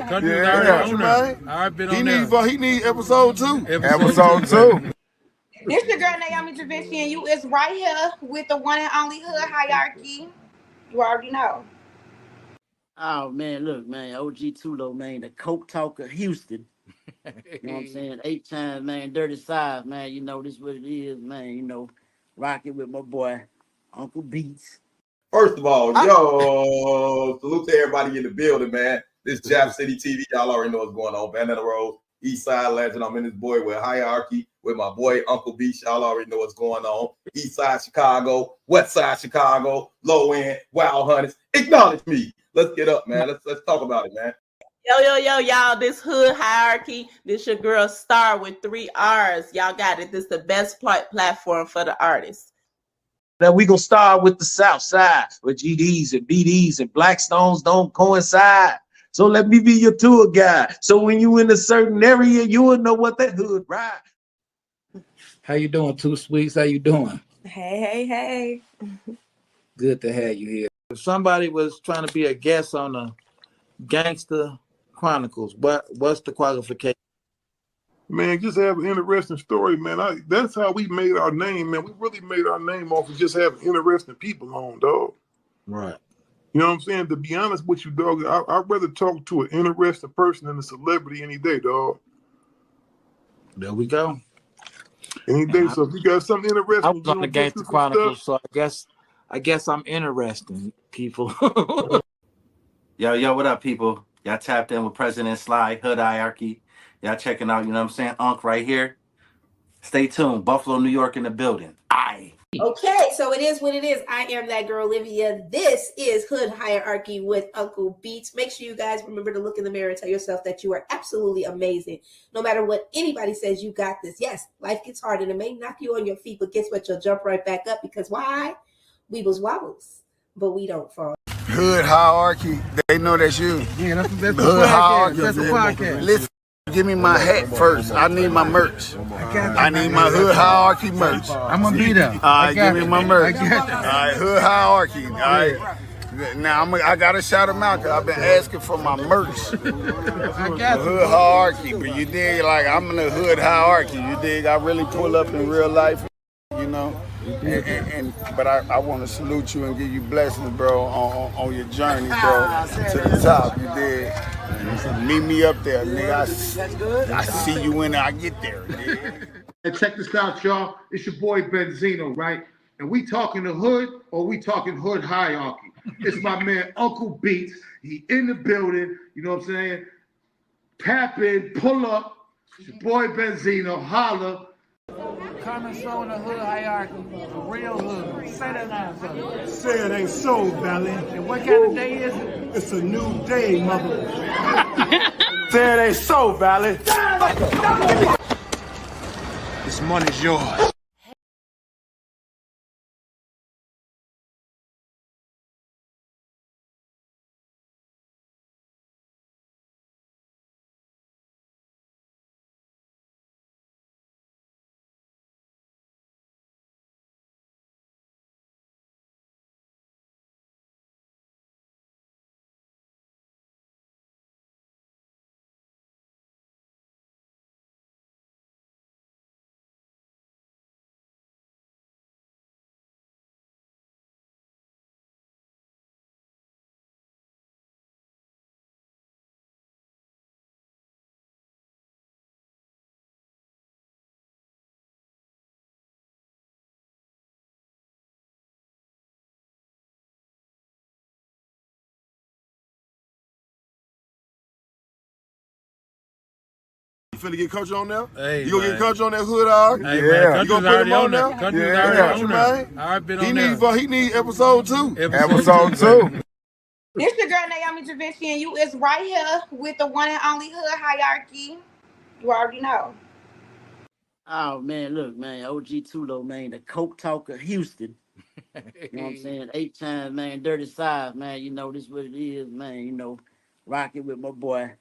Country was already on there. I've been on there. He need episode 2. Episode 2. This your girl Naomi Da Vinci, and you is right here with the one and only Hood Hierarchy. You already know. Oh man, look, man, OG Tulo, man, the Coke Talker Houston. You know what I'm saying? 8 times, man, dirty size, man. You know, this is what it is, man. You know, rocking with my boy, Uncle Beats. First of all, yo, salute to everybody in the building, man. This Jap City TV, y'all already know what's going on. Bandana Road, East Side Legend. I'm in this boy with Hierarchy, with my boy Uncle Beats. Y'all already know what's going on. East Side Chicago, West Side Chicago, low end, Wild Hunters. Acknowledge me. Let's get up, man. Let's talk about it, man. Yo, y'all. This Hood Hierarchy. This your girl Star with 3 R's. Y'all got it. This is the best platform for the artists. Now we gonna start with the South Side, where GDs and BDs and Blackstones don't coincide. So let me be your tour guide. So when you in a certain area, you will know what that hood ride. How you doing, Two Sweets? How you doing? Hey. Good to have you here. If somebody was trying to be a guest on the Gangster Chronicles, what's the qualification? Man, just have an interesting story, man. That's how we made our name, man. We really made our name off of just having interesting people on, dog. Right. You know what I'm saying? To be honest with you, dog, I'd rather talk to an interesting person than a celebrity any day, dog. There we go. Any day. So if you got something interesting, I was on the Gangster Chronicles, so I guess I'm interesting, people. Yo, what up, people? Y'all tapped in with President Sly, Hood Hierarchy. Y'all checking out, you know what I'm saying? Unc right here. Stay tuned. Buffalo, New York in the building. Aye. Okay, so it is what it is. I am that girl, Olivia. This is Hood Hierarchy with Uncle Beats. Make sure you guys remember to look in the mirror and tell yourself that you are absolutely amazing. No matter what anybody says, you got this. Yes, life gets hard and it may knock you on your feet, but guess what? You'll jump right back up because why? We was wobbles, but we don't fall. Hood Hierarchy, they know that's you. Yeah, that's Hood the Hierarchy. That's the podcast. Listen, give me my hat first. I need my merch. I need my Hood Hierarchy merch. I'm gonna be there. All right, give me my merch. I got you. All right, Hood Hierarchy. All right. Now I gotta shout them out because I've been asking for my merch. I got Hood Hierarchy, but you dig? Like I'm in the Hood Hierarchy. You dig? I really pull up in real life, you know. But I want to salute you and give you blessings, bro, on your journey, bro, to the top. You dig? Meet me up there, nigga. I see you when I get there. And check this out, y'all. It's your boy Benzino, right? And we talking the hood or we talking Hood Hierarchy? It's my man Uncle Beats. He in the building. You know what I'm saying? Tap in, pull up. It's your boy Benzino. Holla. Coming soon, the Hood Hierarchy, the real hood. Say that now, son. Say it ain't so, Valley. And what kind of day is it? It's a new day, mother. Say it ain't so, Valley. This money's yours. You finna get Coach on there? Hey, you gonna man. get Coach on that Hood Hierarchy? Hey, Yeah. man, You gonna put him on there? Country's already on there. I've been on there. He need episode 2. Episode 2. This your girl Naomi Da Vinci, and you is right here with the one and only Hood Hierarchy. You already know. Oh man, look, man, OG Tulo, man, the Coke Talker Houston. You know what I'm saying? 8 times, man, dirty size, man. You know, this is what it is, man. You know, rocking with my boy,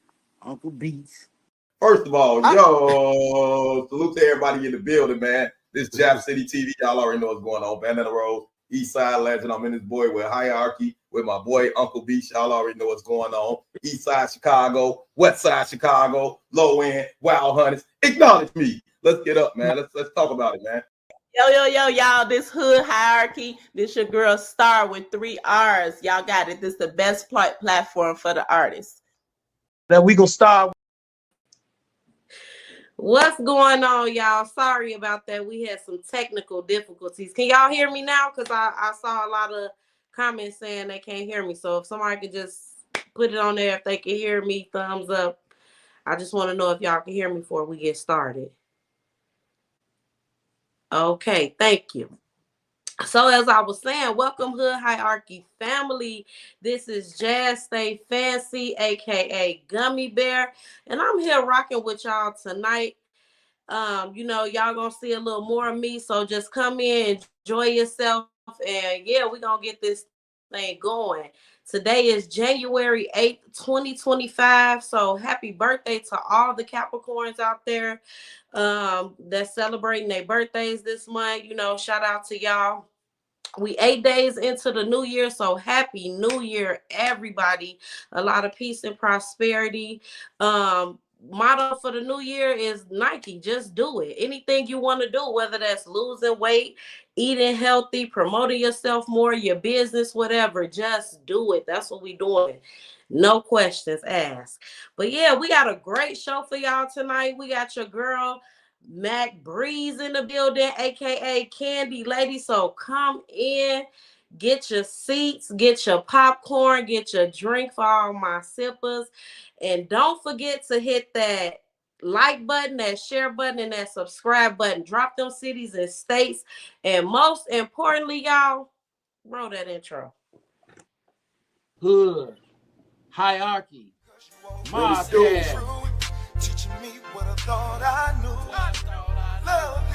Uncle Beats. First of all, yo, salute to everybody in the building, man. This Jap City TV, y'all already know what's going on. Bandana Road, East Side Legend. I'm in this boy with Hierarchy, with my boy Uncle B. Y'all already know what's going on. East Side Chicago, West Side Chicago, low end, Wild Hunters. Acknowledge me. Let's get up, man. Let's talk about it, man. Yo, y'all, this hood hierarchy. This your girl Star with 3 R's. Y'all got it. This is the best platform for the artists. That we gonna start. What's going on, y'all? Sorry about that. We had some technical difficulties. Can y'all hear me now? Because I saw a lot of comments saying they can't hear me. So if somebody could just put it on there if they can hear me, thumbs up. I just want to know if y'all can hear me before we get started. Okay, thank you. So as I was saying, welcome Hood Hierarchy family. This is Jazz Stay Fancy, aka Gummy Bear, and I'm here rocking with y'all tonight. You know, y'all gonna see a little more of me, so just come in, enjoy yourself, and yeah, we're gonna get this thing going. Today is January 8th, 2025. So happy birthday to all the Capricorns out there that's celebrating their birthdays this month. You know, shout out to y'all. We 8 days into the new year, so happy new year, everybody. A lot of peace and prosperity. Motto for the new year is Nike, just do it. Anything you want to do, whether that's losing weight, eating healthy, promoting yourself more, your business, whatever, just do it. That's what we doing. No questions asked. But yeah, we got a great show for y'all tonight. We got your girl Bre-Z in the building, aka Candy Lady. So come in, get your seats, get your popcorn, get your drink for all my sippers, and don't forget to hit that like button, that share button, and that subscribe button. Drop them cities and states, and most importantly, y'all, roll that intro. Hood hierarchy.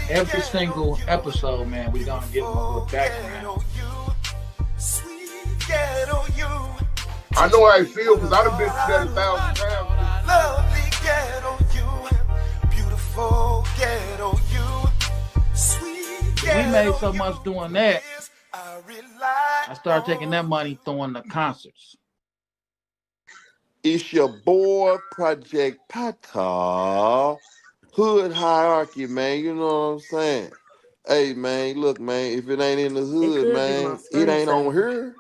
Every single episode, man, we gonna give them a little background. I know how I feel because I've been through that 1,000 times. Lovely ghetto you, beautiful ghetto you, sweet ghetto. We made so much doing that. I started taking that money, throwing the concerts. It's your boy, Project Pata, Hood Hierarchy, man. You know what I'm saying? Hey, man, look, man, if it ain't in the hood, man, it ain't on here.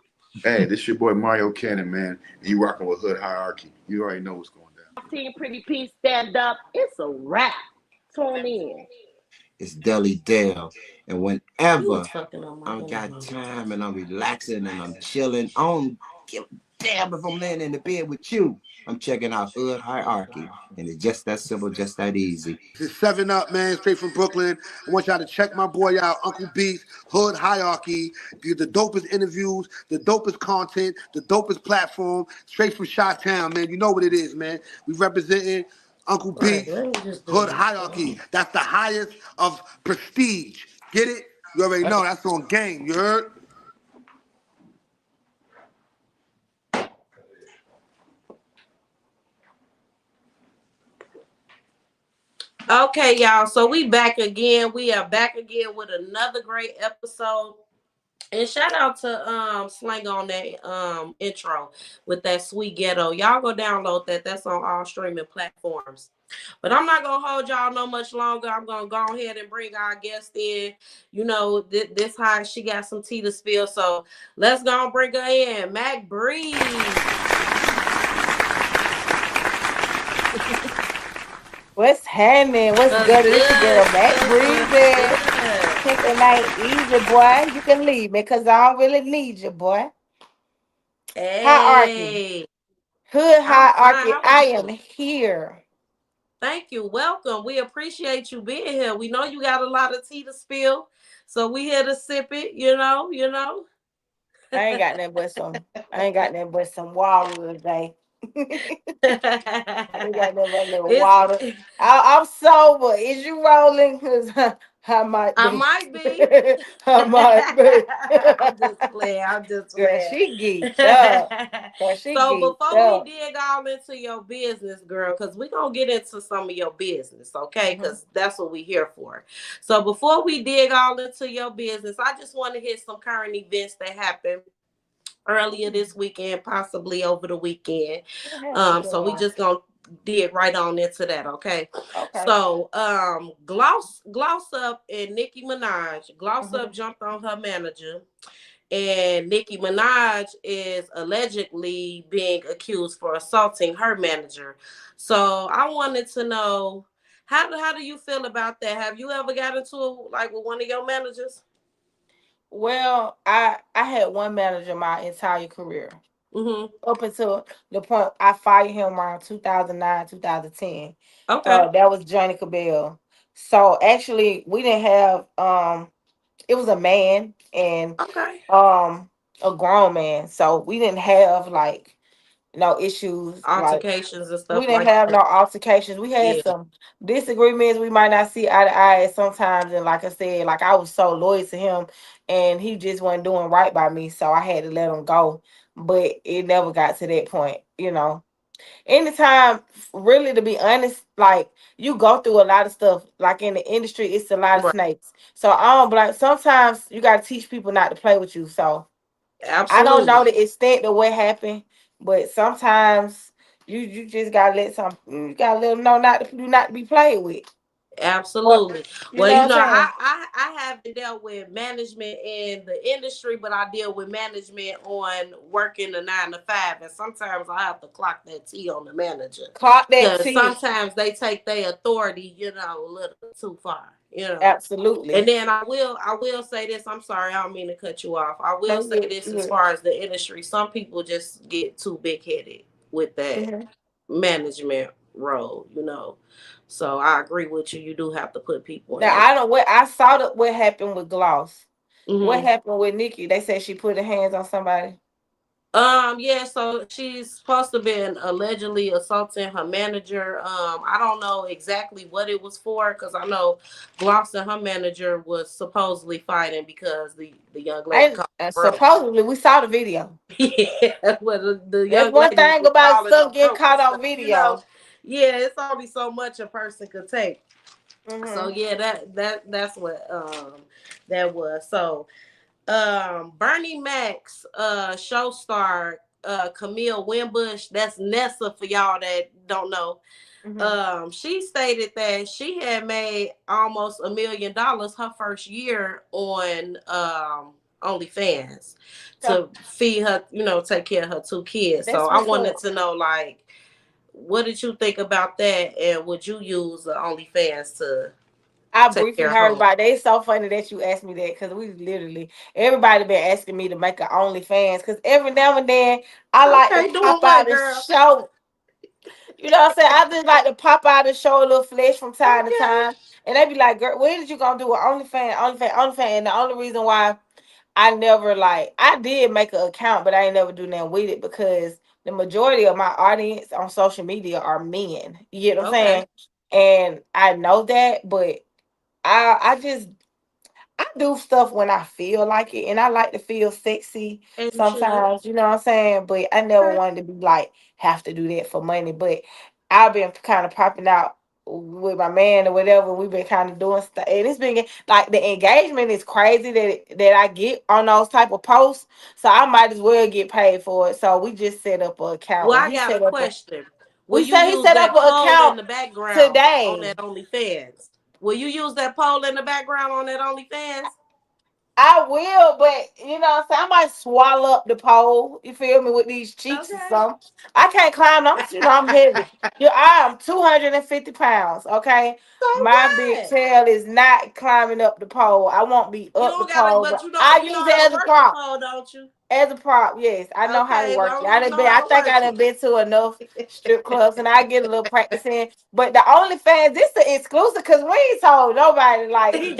Hey, this your boy Mario Cannon, man. And you rocking with Hood Hierarchy. You already know what's going down. Team Pretty Peace, stand up. It's a wrap. Tune in. It's Deli Dale. And whenever I got time and I'm relaxing and I'm chilling, I don't give a damn if I'm laying in the bed with you. I'm checking out Hood Hierarchy. And it's just that simple, just that easy. It's 7 Up, man, straight from Brooklyn. I want y'all to check my boy out, Uncle Beats, Hood Hierarchy. Get the dopest interviews, the dopest content, the dopest platform, straight from Chi-Town, man. You know what it is, man. We representing Uncle Beats, Hood Hierarchy. That's the highest of prestige. Get it? You already know. That's on game. You heard? Okay, y'all. So we back again. We are back again with another great episode. And shout out to Slang on that intro with that sweet ghetto. Y'all go download that. That's on all streaming platforms. But I'm not gonna hold y'all no much longer. I'm gonna go ahead and bring our guest in. You know, this high, she got some tea to spill. So let's go and bring her in. Bre-Z. What's happening? What's good? It's your girl, Bre-Z. Take the night easy, boy. You can leave me because I don't really need you, boy. Hey. Hierarchy. Hood Hierarchy. I am here. Thank you. Welcome. We appreciate you being here. We know you got a lot of tea to spill, so we here to sip it, you know. I ain't got nothing but some water today. I ain't got nothing but a little water. I'm sober. Is you rolling? Because I might be. I might be. I'm just playing. Girl, she geeked up. Before we dig all into your business, girl, because we're going to get into some of your business, okay? Because that's what we're here for. So before we dig all into your business, I just want to hit some current events that happened earlier this weekend, possibly over the weekend. So we Yeah. just gonna dig right on into that, okay? Okay. So Gloss Up and Nicki Minaj. Gloss Mhm. Up jumped on her manager, and Nicki Minaj is allegedly being accused for assaulting her manager. So I wanted to know, how do you feel about that? Have you ever got into it like with one of your managers? Well, I had one manager my entire career. Mm-hmm. Up until the point I fired him around 2009, 2010. Okay. That was Johnny Cabell. So actually we didn't have it was a man and Okay. a grown man. So we didn't have like no issues. Like Altercations and we stuff didn't like have that. no altercations. We had Yeah. some disagreements. We might not see eye to eye at sometimes. And like I said, like I was so loyal to him and he just wasn't doing right by me. So I had to let him go. But it never got to that point, you know. Anytime, really, to be honest, like you go through a lot of stuff. Like in the industry, it's a lot of Right. snakes. So I don't like sometimes you gotta teach people not to play with you. So I don't know Absolutely. the extent of what happened, but sometimes you just gotta let some you gotta let them know not to be played with. But Absolutely. you Well, know you what know, I'm saying? I haven't dealt with management in the industry, but I deal with management on working the 9 to 5, and sometimes I have to clock that T on the manager Clock that because T. sometimes they take their authority, a little too far, And Absolutely. then I will say this. I'm sorry, I don't mean to cut you off. I will No, say this as you far as the industry. Some people just get too big headed with that hmm management role. So I agree with you. You do have to put people in Now their. I don't what I saw that what happened with Gloss. What Hmm. happened with Nicki? They said she put her hands on somebody. Yeah, so she's supposed to have been allegedly assaulting her manager. I don't know exactly what it was for because I know Gloss and her manager was supposedly fighting because the young lady And called her broke. supposedly we saw the video. Yeah, well, the That's young one lady thing was about calling her stuff getting broke and caught on stuff. video. Yeah, it's only so much a person could take. So Hmm yeah, that's what that was. So Bernie Mac's show star Camille Wimbush, that's Nessa for y'all that don't know. hmm She stated that she had made almost $1 million her first year on OnlyFans So to feed her, take care of her 2 kids. So that's I what's wanted up. to know, like, what did you think about that, and would you use the OnlyFans to I take briefly care of heard home? about it. It's so funny that you asked me that because we literally everybody been asking me to make an OnlyFans because every now and then I like to Okay, doing pop what, out and girl? show. You know what I'm saying? I just like to pop out and show a little flesh from time to Okay. time. And they be like, girl, when did you gonna do an OnlyFans, OnlyFans, OnlyFans? And the only reason why I never like I did make an account, but I ain't never do nothing with it because the majority of my audience on social media are men. You get what I'm Okay. saying? And I know that, but I just I do stuff when I feel like it, and I like to feel sexy As you should. sometimes, you know what I'm saying? But I never Okay. wanted to be like, have to do that for money. But I've been kind of popping out with my man or whatever. We've been kind of doing stuff, and it's been like the engagement is crazy that I get on those type of posts. So I might as well get paid for it. So we just set up an account, Well, and I got a question. Will you he use set up that an poll in account the background on today. that OnlyFans? Will you use that poll in the background on that OnlyFans? I will, but you know what I'm saying? I might swallow up the pole, you feel me, with these cheeks or Okay. something. I can't climb, I'm heavy. Yeah, I am 250 pounds, okay? So My big what? tail is not climbing up the pole. I won't be You up the don't gotta, pole, but but I you know use how it to as a work the prop. poll, don't you? As a prop, yes. I know how to Okay, as work it. long as you know I how to think I work done been to enough strip clubs and I get a little practicing. But the OnlyFans, this the exclusive because we ain't told nobody. Like it. he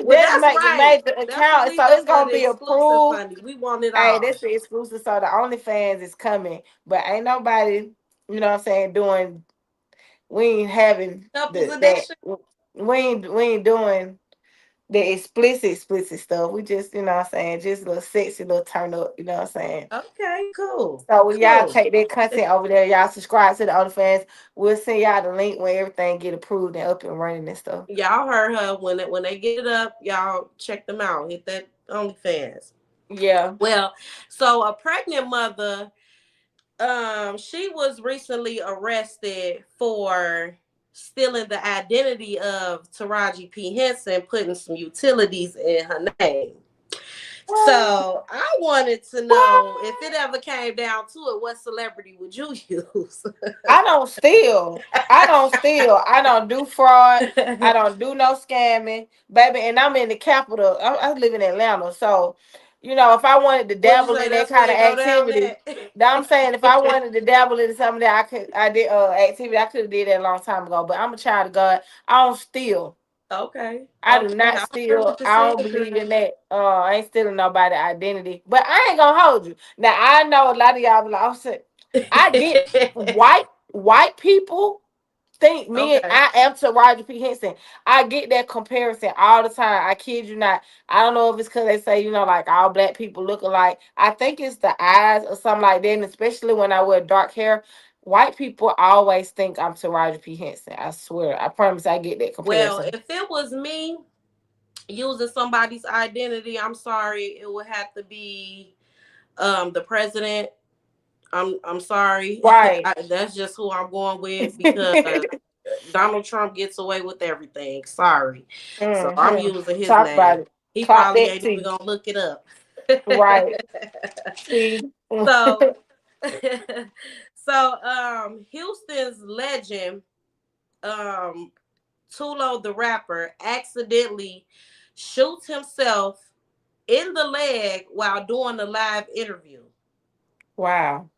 Well, just that's right. made the That's the account. So reason it's for gonna the be exclusive, approved. honey. We want it Hey, all. this the exclusive. So the OnlyFans is coming. But ain't nobody, you know what I'm saying, doing we ain't having Couples that edition. we ain't doing the explicit stuff. We just, you know what I'm saying, just a little sexy little turn up, you know what I'm saying? Okay, cool. So when y'all Cool. take that content over there, y'all subscribe to the OnlyFans. We'll send y'all the link when everything get approved and up and running and stuff. Y'all heard her when they get it up. Y'all check them out. Hit that OnlyFans. Yeah. Well, so a pregnant mother, she was recently arrested for stealing the identity of Taraji P. Henson, putting some utilities in her name. So I wanted to know if it ever came down to it, what celebrity would you use? I don't steal. I don't steal. I don't do fraud. I don't do no scamming, baby. And I'm in the capital. I live in Atlanta, so you know if I wanted to What'd you dabble say? in that That's where kind of it go down activity, at? I'm saying if I wanted to dabble in some of that, I did activity. I could have did that a long time ago. But I'm a child of God. I don't steal. Okay. I do Okay. not I heard steal. what you I said, don't believe girl. in that. I ain't stealing nobody's identity. But I ain't gonna hold you. Now I know a lot of y'all be like, I'm saying, I get white people think me and Okay. I am Taraji P. Henson. I get that comparison all the time. I kid you not. I don't know if it's because they say, you know, like all black people look alike. I think it's the eyes or something like that. And especially when I wear dark hair, white people always think I'm Taraji P. Henson. I swear. I promise I get that Well, comparison. if it was me using somebody's identity, I'm sorry, it would have to be the president. I'm sorry. Right. That's just who I'm going with because Donald Trump gets away with everything. Sorry. So I'm Mhm. using his Talk about name. it. He Clock probably that ain't even T. gonna look it up. Right. See. So Houston's legend, Tulo the rapper, accidentally shoots himself in the leg while doing a live interview. Wow.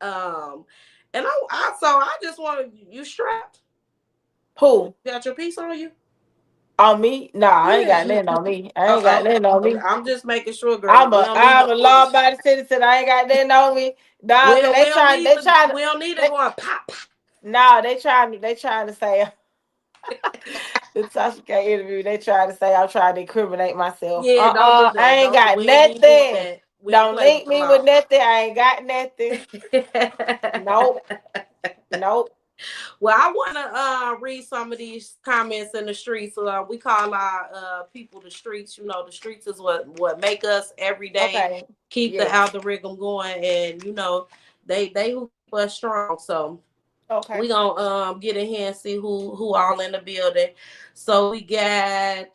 And I just want you strapped. Who? You got your piece on you? On me? Nah, I ain't Yeah. got nothing on me. I ain't got nothing on Okay. me. I'm just making sure, girl. We don't need I'm no a bullets. law-abiding citizen. I ain't got nothing on me. We Dog, don't, they we don't trying, need they trying we don't need it they, going pop. nah, they trying to say the Tasha K interview, they trying to say I'm trying to incriminate myself. Yeah, don't do I that. ain't Don't got we ain't even doing nothing. that. We don't Don't play with link the me with law. nothing. I ain't got nothing. Nope. Nope. Well, I want to read some of these comments in the streets. We call our people the streets. You know, the streets is what make us every day, Okay. keep the Yes. algorithm going, and you know, they who keep us strong. So Okay. we gonna get in here and see who all in the building. So we got,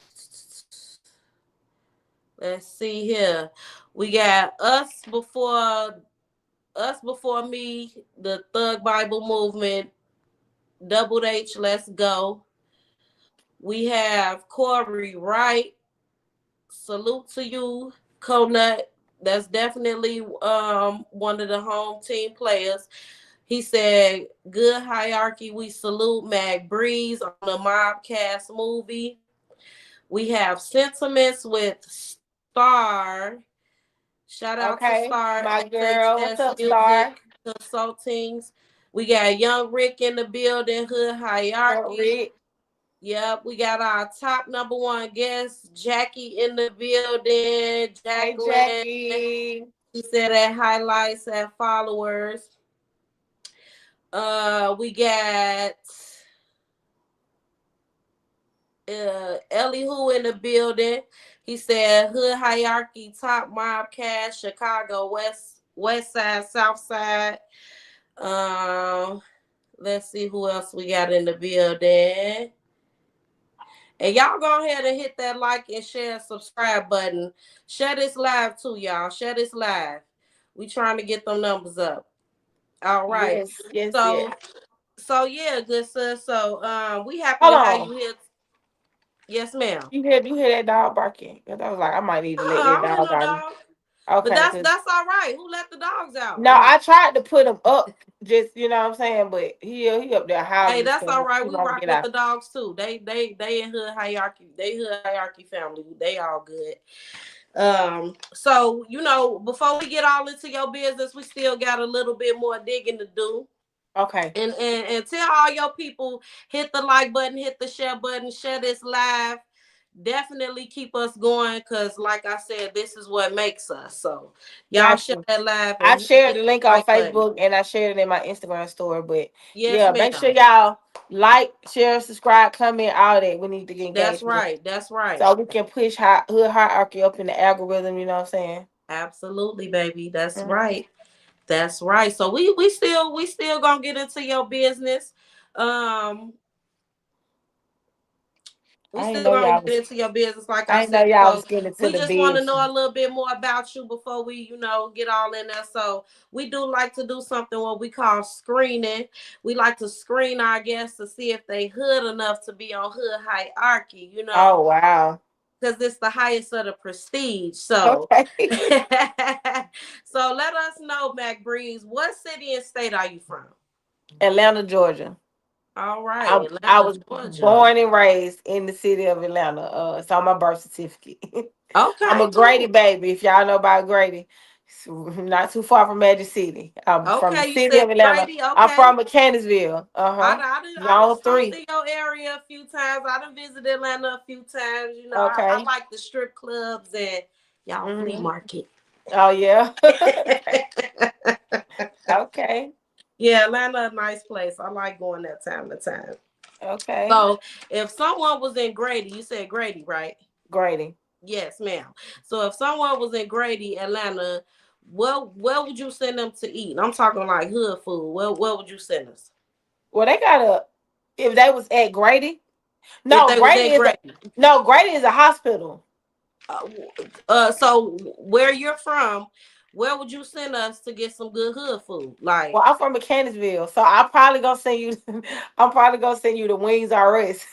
let's see here, we got us before me, the Thug Bible Movement, Double H, let's go. We have Corey Wright. Salute to you, Conut. That's definitely one of the home team players. He said, "Good hierarchy. We salute Mag Breeze on the Mobcast movie. We have sentiments with Star. Shout out to Okay. Star My girl. What's SHS up, Star? Music Consultings. We got Young Rick in the building, Hood Hierarchy. Rick. Yep, we got our top number one guest, Jackie in the building. Hey, Jacqueline. Jackie. She said at highlights at followers. We got Elihu in the building. He said Hood Hierarchy, Top Mobcast, Chicago, West Side, South Side. Let's see who else we got in the building. And y'all go ahead and hit that like and share and subscribe button. Share this live too, y'all. Share this live. We trying to get them numbers up. All right. Yes, yes, So yes. so yeah, good sis. So we happy Hold to have on. you here. Yes, ma'am. You hear that dog barking? Because I was like, I might need to let I that don't hear dog no out. dog. But Okay, that's all right. Who let the dogs out? no, I tried to put him up, just you know what I'm saying, but he up there Hey, howling. that's all So right. he We won't rock get with out. the dogs too. They in hood hierarchy. They hood hierarchy family. They all good. So you know, before we get all into your business, we still got a little bit more digging to do. Okay. And tell all your people, hit the like button, hit the share button, share this live. Definitely keep us going because, like I said, this is what makes us. So y'all Got share you. that live I and shared hit the the link on like button. Facebook and I shared it in my Instagram story. But Yes, yeah, make ma'am. sure y'all like, share, subscribe, comment, all that. We need to get engaged. That's right. That's right. So we can push hood hierarchy up in the algorithm, you know what I'm saying? Absolutely, baby. That's right. That's right. So we still gonna get into your business. We I ain't still know gonna y'all get was. into your business, like I I ain't know said. y'all was So getting into we the just want to know business. a little bit more about you before we, get all in there. So we do like to do something what we call screening. We like to screen our guests to see if they hood enough to be on hood hierarchy, Oh wow. because it's the highest of the prestige. So Okay. so let us know, Mac Breeze, what city and state are you from? Atlanta, Georgia. All right, I Atlanta, was Georgia. born and raised in the city of Atlanta. It's on my birth certificate. Okay. I'm a Grady baby. If y'all know about Grady, it's not too far from Magic City. I'm from the Okay, you city said of Atlanta. Grady. I'm Okay. from Mechanicsville. I done Zone stopped 3. in your area a few times. I done visited Atlanta a few times. I Okay. like the strip clubs and y'all flea market. Oh yeah. Okay. Yeah, Atlanta a nice place. I like going that time to time. Okay. So if someone was in Grady, you said Grady, right? Grady. Yes, ma'am. So if someone was in Grady, Atlanta, where would you send them to eat? I'm talking like hood food. Where would you send us? Well, they got if they was at Grady. If No, they was at Grady is a hospital. So where you're from, where would you send us to get some good hood food? Like, Well, I'm from Mechanicsville, so I'm probably gonna send you. I'm probably gonna send you the Wings R Us.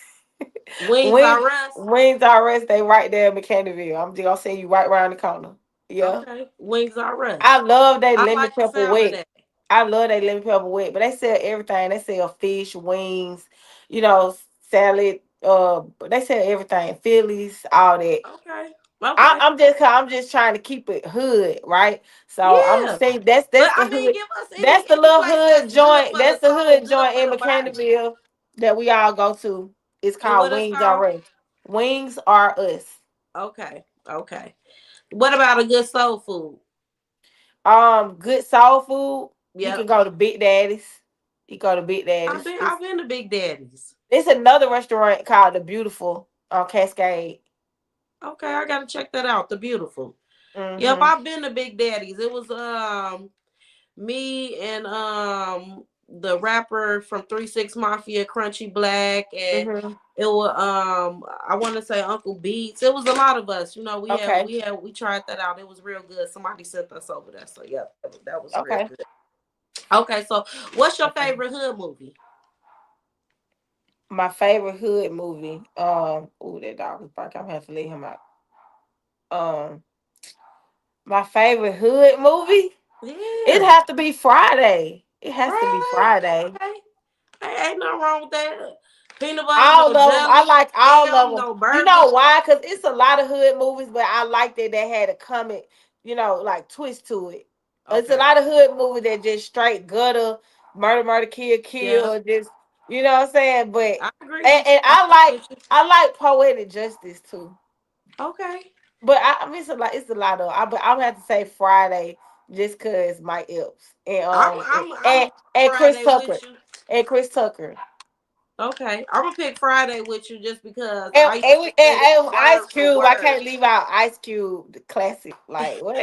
Wings R Us? Wings R Us. They right there in Mechanicsville. I'm just gonna send you right around the corner. Yeah. Okay, Wings R Us. I love they I lemon like the pepper sound of wet. that. I love they lemon pepper wet, but they sell everything. They sell fish, wings, salad. They sell everything, Phillies, all that. Okay. I'm just trying to keep it hood, right? So I'm gonna Yeah. say that's But the I mean, hood. give us That's the any little place hood that's good joint. for the That's the soul, hood good joint for in the body. McCanderville that we all go to. It's And called what it's Wings called? R Us. Wings R Us. Okay. Okay. What about a good soul food? Good soul food. You can Yep. go to Big Daddy's. You go to Big I've Daddy's. been to Big Daddy's. It's another restaurant called The Beautiful on Cascade. Okay, I gotta check that out. The Beautiful. Yep, Mm-hmm. I've been to Big Daddy's. It was me and the rapper from 3 6 Mafia, Crunchy Black, and it was I want to say Uncle Beats. It was a lot of us. We tried that out. It was real good. Somebody sent us over there. So yeah, that was real good. Okay, so what's your favorite hood movie? My favorite hood movie. That dog is barking. I'm gonna have to let him out. My favorite hood movie. Yeah. It has to be Friday. It has to be Friday. Okay. Hey, ain't nothing wrong with that. Peanut butter, All no of them. I jelly, like all ham, of them. no burger. You know why? Because it's a lot of hood movies, but I like that they had a comic, like twist to it. It's a lot of hood movies that just straight gutter, murder, kill, just you know what I'm saying. But I agree. And I like poetic justice too. Okay. But I mean it's a lot of. But I would have to say Friday just cause Mike Epps and Chris Friday Tucker with you. and Chris Tucker. Okay, I'm gonna pick Friday with you just because And, I used and, to we, say this and Ice word for Cube, I can't word. leave out Ice Cube, the classic. Like what?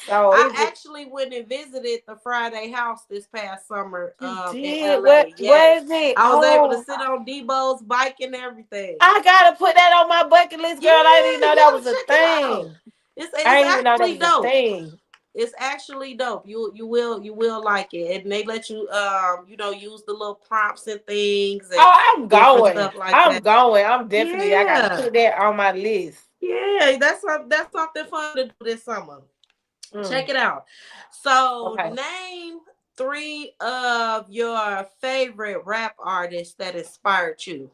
So I it's actually went and visited the Friday House this past summer in did LA. what? Yes, Where is it? I was able to Oh, sit on Debo's bike and everything. I gotta put that on my bucket list, girl. I didn't even know You that gotta was a check it out. thing. It's I didn't even know that actually was a dope. thing. It's actually dope. You will like it, and they let you use the little prompts and things and Oh, I'm different going. stuff like I'm that. going. I'm definitely. I gotta Yeah, put that on my list. yeah, that's something fun to do this summer. Check it out. So Okay. name 3 of your favorite rap artists that inspired you.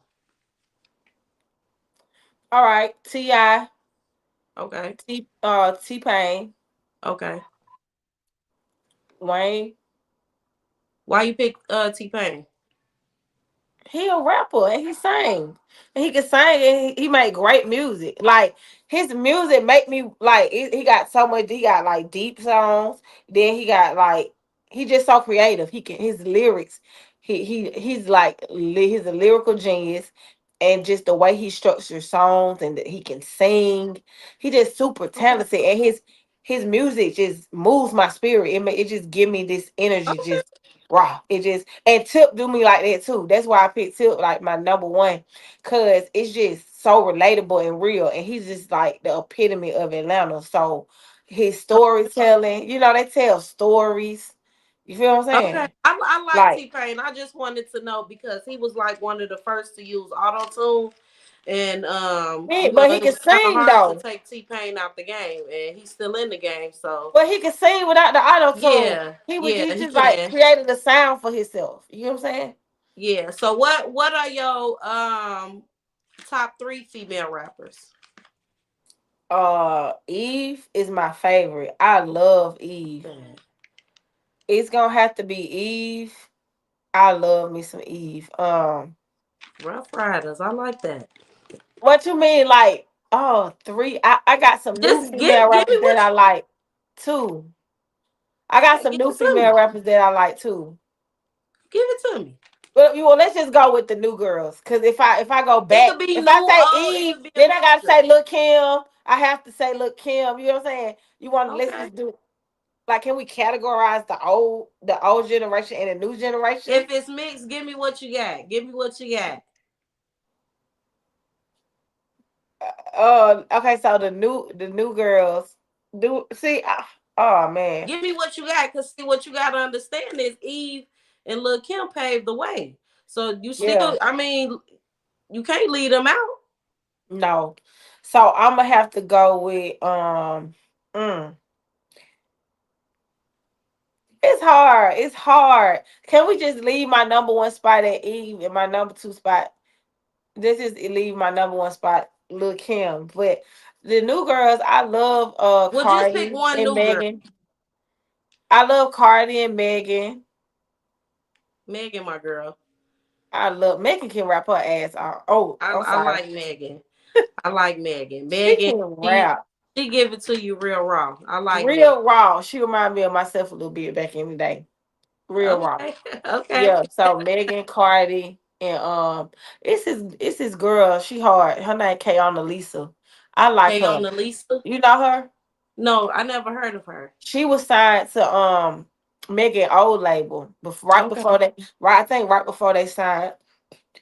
All right. T.I. Okay. T-Pain. Okay. Wayne. Why you pick T-Pain? He a rapper and he sang. And he can sing and he made great music. Like his music make me like he got so much. He got like deep songs. Then he got like he just so creative. He can his lyrics. He's like he's a lyrical genius, and just the way he structures songs and that he can sing. He just super talented and his music just moves my spirit. It just give me this energy, just raw. It just, and Tip do me like that too. That's why I picked Tip like my number one, cause it's just so relatable and real, and he's just like the epitome of Atlanta. So his storytelling, they tell stories. You feel what I'm Okay, saying? I like Like, T-Pain. I just wanted to know because he was like one of the first to use auto tune, and but he it can was kind of sing hard to though. take T-Pain out the game, and he's still in the game. So But he can sing without the auto tune. yeah, He he just like can. created a sound for himself. You know what I'm saying? Yeah. So what are your top 3 female rappers? Eve is my favorite. I love Eve. It's gonna have to be Eve. I love me some Eve. Rough Riders. I like that. What you mean, like, oh, 3? I got some new Just female give me rappers that what I like too. I got okay, some give new it to me. female rappers that I like too. Give it to me. Well, let's just go with the new girls. Cause if I go It back, could be if new, I say old. It Eve, could be a then I gotta mixture. say Lil Kim. I have to say Lil Kim. You know what I'm saying? You want to let's Okay. just do, like, can we categorize the old generation and the new generation? If it's mixed, give me what you got. Give me what you got. Okay, so the new girls do see. Oh man, Give me what you got, cause see what you gotta understand is Eve and Lil Kim paved the way. So you yeah, still, I mean, you can't leave them out. no. So I'm gonna have to go with mm, it's hard. It's hard. Can we just leave my number one spot at Eve and my number two spot? This is leave my number one spot, Lil Kim. But the new girls, I love Well, just pick Cardi one and new girl. Megan. I love Cardi and Megan. Megan, my girl. I love Megan can rap her ass off. Oh, I'm I sorry. like Megan. I like Megan. She Megan, can she, rap. she give it to you real raw. I like Megan. Real raw. She remind me of myself a little bit back in the day. Real raw. Okay, okay. Yeah. So Megan, Cardi, and it's his girl. She hard. Her name Kayana Lisa. I like Hey, on her. the Lisa. You know her? No, I never heard of her. She was signed to Megan old label, but right Okay. before they, right, I think right before they signed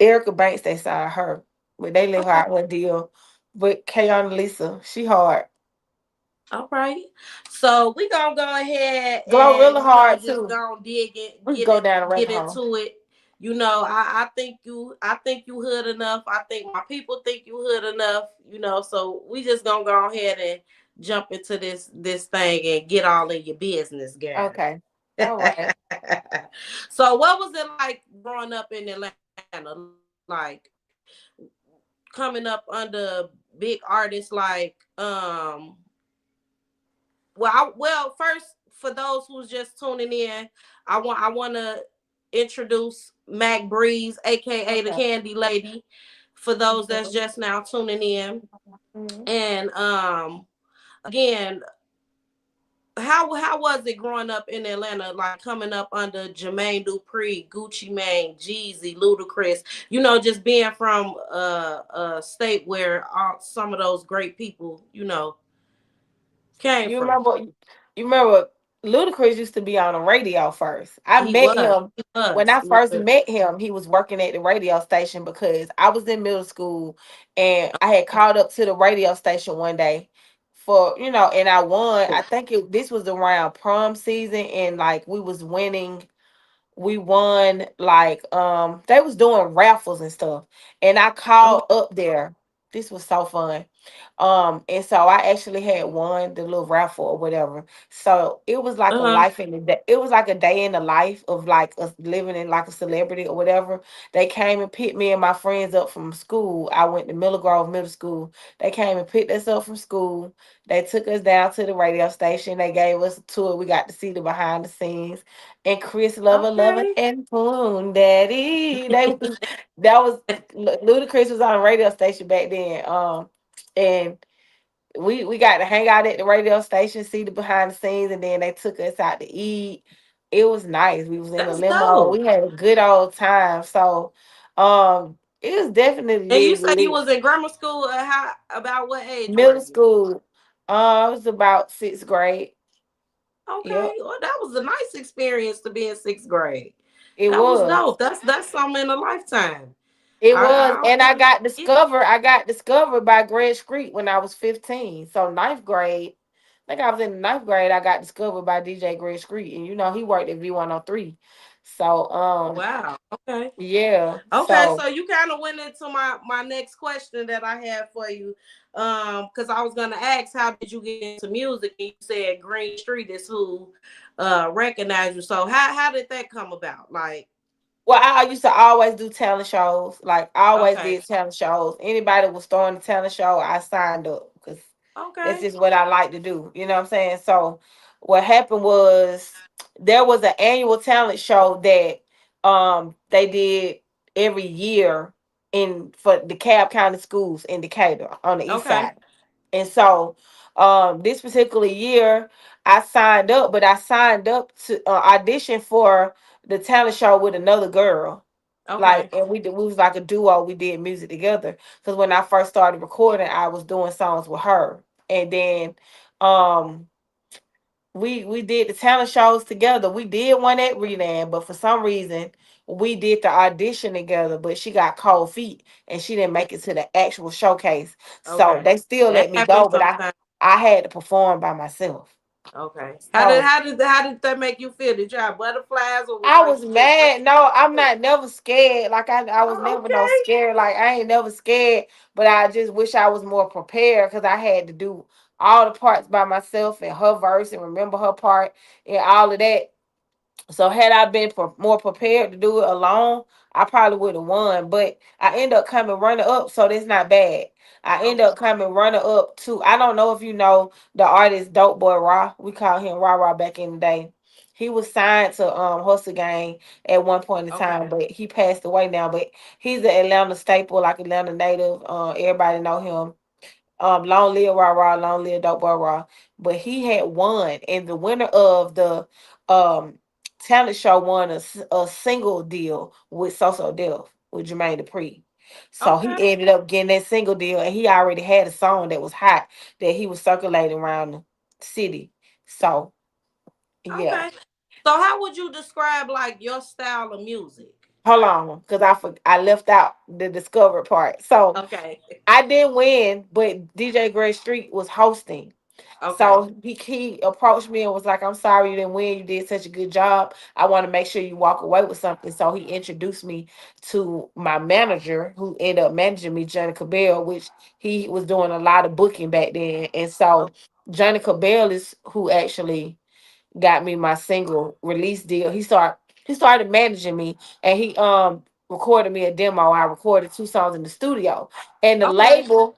Erica Banks, they signed her, but they let her Okay. out her deal. But Kayana Lisa, she hard. All right. So we gonna go ahead Glorilla and hard just too. gonna dig it, We can go down a get rabbit hole. into it. I think you hood enough. I think my people think you hood enough. So we just gonna go ahead and jump into this thing and get all in your business, girl. Okay. All right. So what was it like growing up in Atlanta? Like coming up under big artists like first, for those who's just tuning in, I want to introduce Mac Breeze, aka the Okay. Candy Lady, for those that's just now tuning in. Mhm. And again, how was it growing up in Atlanta, like coming up under Jermaine Dupri, Gucci Mane, Jeezy, Ludacris? Just being from a state where some of those great people, came You from. remember? You remember? Ludacris used to be on the radio first. I He met was. him He when was. I first met him. He was working at the radio station because I was in middle school, and I had called up to the radio station one day and I won. I think this was around prom season, and like we was winning. We won, like they was doing raffles and stuff, and I Oh, called up there. This was so fun. And so I actually had won the little raffle or whatever. So it was like a uh-huh. life in the day. It was like a day in the life of like us living in like a celebrity or whatever. They came and picked me and my friends up from school. I went to Miller Grove Middle School. They came and picked us up from school. They took us down to the radio station. They gave us a tour. We got to see the behind the scenes. And Chris Lover Okay. and Poon Daddy. Ludacris was on a radio station back then. And we got to hang out at the radio station, see the behind the scenes, and then they took us out to eat. It was nice. We was in a That's limo. dope. We had a good old time. So it was definitely And you lit, say you lit. was in grammar school at about what age were Middle you? school. It was about 6th grade. Okay, Yep, well, that was a nice experience to be in 6th grade. it That was was. dope. That's something in a lifetime. It was, I and I always, got discovered. I got discovered by Greg Street when I was 15. So ninth grade, I think I was in the ninth grade. I got discovered by DJ Greg Street, and he worked at V103. So wow. Okay. yeah. Okay, So so you kind of went into my next question that I had for you, because I was gonna ask how did you get into music, and you said Green Street is who recognized you. So how did that come about? Like, well, I used to always do talent shows. Like I always okay, did talent shows. Anybody that was throwing a talent show, I signed up because that's okay, just what I like to do. You know what I'm saying? So what happened was there was an annual talent show that they did every year in for the Cobb County schools in Decatur on the east okay, side. And so this particular year I signed up, but I signed up to audition for the talent show with another girl. Like, okay, and we was like a duo. We did music together because when I first started recording, I was doing songs with her, and then um we did the talent shows together. We did one at Reland, but for some reason we did the audition together, but she got cold feet and she didn't make it to the actual showcase. So okay. they still That let me happens go, but I sometimes. I had to perform by myself. Okay. So How did that make you feel? Did you have butterflies, or I like was you just mad. No, I'm not never scared. Like I was oh, never no okay, scared. Like I ain't never scared, but I just wish I was more prepared because I had to do all the parts by myself and her verse and remember her part and all of that. So had I been more prepared to do it alone, I probably would have won. But I end up coming runner up, so that's not bad. I end okay, up coming runner up to. I don't know if you know the artist Dope Boy Raw. We call him Raw Raw back in the day. He was signed to Hustle Gang at one point in time, okay, but he passed away now. But he's an Atlanta staple, like Atlanta native. Everybody know him. Long live Rah Rah, long live Dope Boy Raw. But he had won, and the winner of the um talent show won a single deal with So Def with Jermaine Dupri. So he okay, ended up getting that single deal, and he already had a song that was hot that he was circulating around the city. So yeah. okay. So how would you describe like your style of music? Hold on, because I left out the discovered part. So Okay, I didn't win, but DJ Greg Street was hosting. okay, So he approached me and was like, "I'm sorry you didn't win. You did such a good job. I want to make sure you walk away with something." So he introduced me to my manager, who ended up managing me, Johnny Cabell, which he was doing a lot of booking back then. And so Johnny Cabell is who actually got me my single release deal. He started managing me, and he recorded me a demo. I recorded 2 songs in the studio. And the okay. label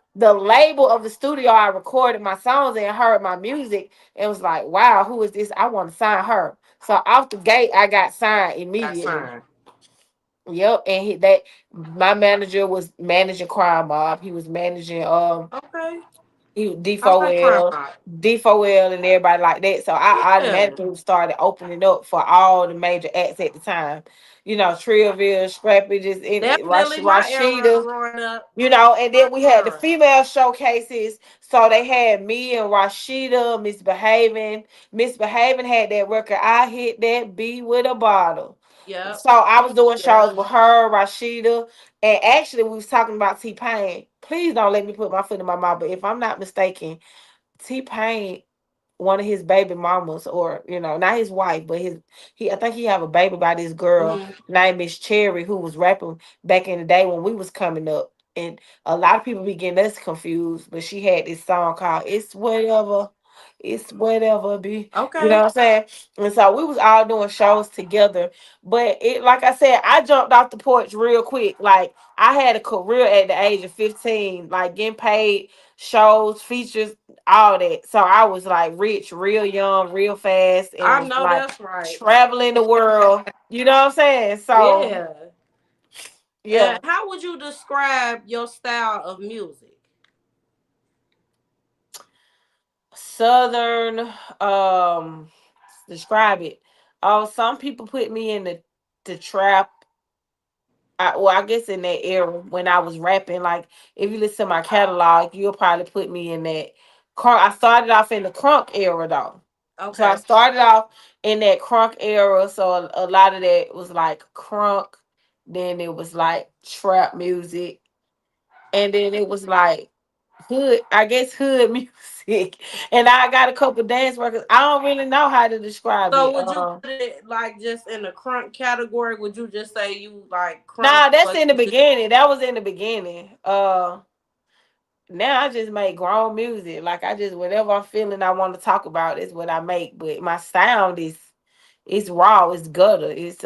of the studio I recorded my songs in heard my music and was like, "Wow, who is this? I want to sign her." So off the gate I got signed Got immediately. signed. Yep, and that my manager was managing Crime Mob. He was managing Okay, he I like crime D4L, pop. D4L, and everybody like that. So I Yeah, automatically started opening up for all the major acts at the time. Trillville, Scrappy, just definitely my era Rashida. growing up. And My then we had the era. female showcases. So they had me and Rashida, Misbehaving. Misbehaving had that record. I hit that B with a bottle. Yep, So I was doing shows yep. with her, Rashida, and actually we was talking about T Pain. Please don't let me put my foot in my mouth, but if I'm not mistaken, T Pain, one of his baby mamas, or not his wife, but I think he have a baby by this girl Hmm. named Miss Cherry who was rapping back in the day when we was coming up. And a lot of people be getting us confused, but she had this song called It's Whatever Be. You know Okay. what I'm saying? And so we was all doing shows together. But it like I said, I jumped off the porch real quick. Like I had a career at the age of 15, like getting paid, shows, features, all that. So I was like rich, real young, real fast, and I was know like that's right. traveling the world. You know what I'm saying? So Yeah. And yeah. how would you describe your style of music? Southern, describe it. Oh, some people put me in the trap. I guess in that era when I was rapping, like if you listen to my catalog, you'll probably put me in that I started off in the crunk era though. So I Okay. started off in that crunk era. So a lot of that was like crunk. Then it was like trap music. And then it was like hood, I guess hood music. And I got a couple dance records. I don't really know how to describe So it. would you put it like just in the crunk category? Would you just say you like crunk? Nah, that's But in the beginning. That was in the beginning. Now I just make grown music. Like I just whatever I'm feeling I want to talk about is what I make. But my sound is it's raw, it's gutter, it's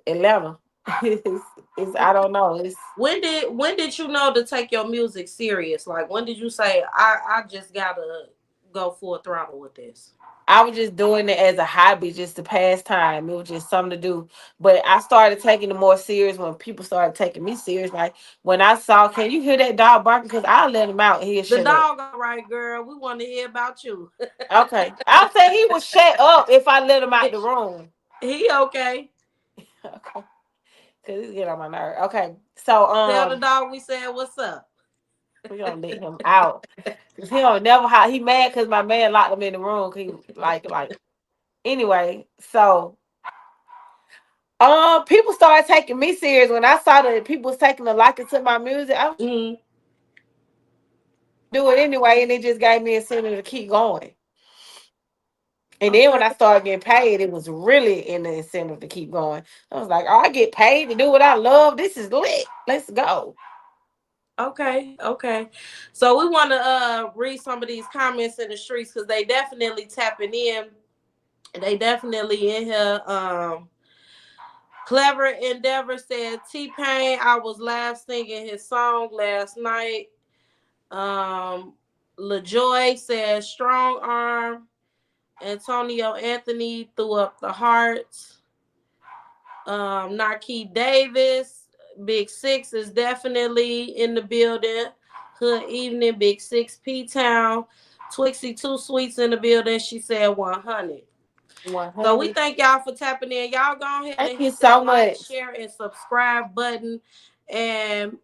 Atlanta. It's I don't know. It's when did you know to take your music serious? Like when did you say I just gotta go full throttle with this? I was just doing it as a hobby, just to pass time. It was just something to do. But I started taking it more serious when people started taking me serious. Like when I saw, can you hear that dog barking? Because I'll let him out. He'll The shut up. dog, all right, girl. We want to hear about you. Okay. I'll say he will shut up if I let him out the room. He okay. Okay. Because he's getting on my nerve. Okay. So Tell the dog we said what's up. we gonna let him out. Cause he don't never he mad because my man locked him in the room. He like anyway, so people started taking me serious when I saw that people was taking a liking to my music. I do it anyway, and it just gave me a incentive to keep going. And then when I started getting paid, it was really an incentive to keep going. I was like, oh, I get paid to do what I love. This is lit. Let's go. Okay, okay. So we want to read some of these comments in the streets because they definitely tapping in. They definitely in here. Clever Endeavor said T-Pain, I was live singing his song last night. LaJoy said strong arm. Antonio Anthony threw up the hearts. Naki Davis, Big Six is definitely in the building. Hood Evening, Big Six P Town. Twixie Two Sweets in the building. She said 100. 100. So we thank y'all for tapping in. Y'all go ahead and hit that like, share, and subscribe button. And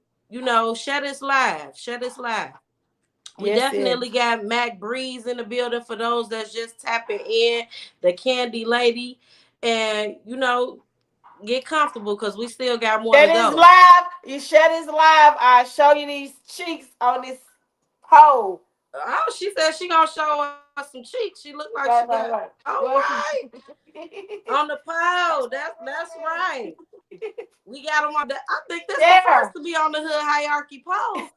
share this live. Share this live. We definitely got Mac Breeze in the building for those that's just tapping in, the Candy Lady. And get comfortable because we still got more to go. Share this live. You share this live. I show you these cheeks on this pole. Oh, she said she gonna show us some cheeks. She looked like she got all right on the pole. That's right. We got them on the. I think that's the first to be on the hood hierarchy pole.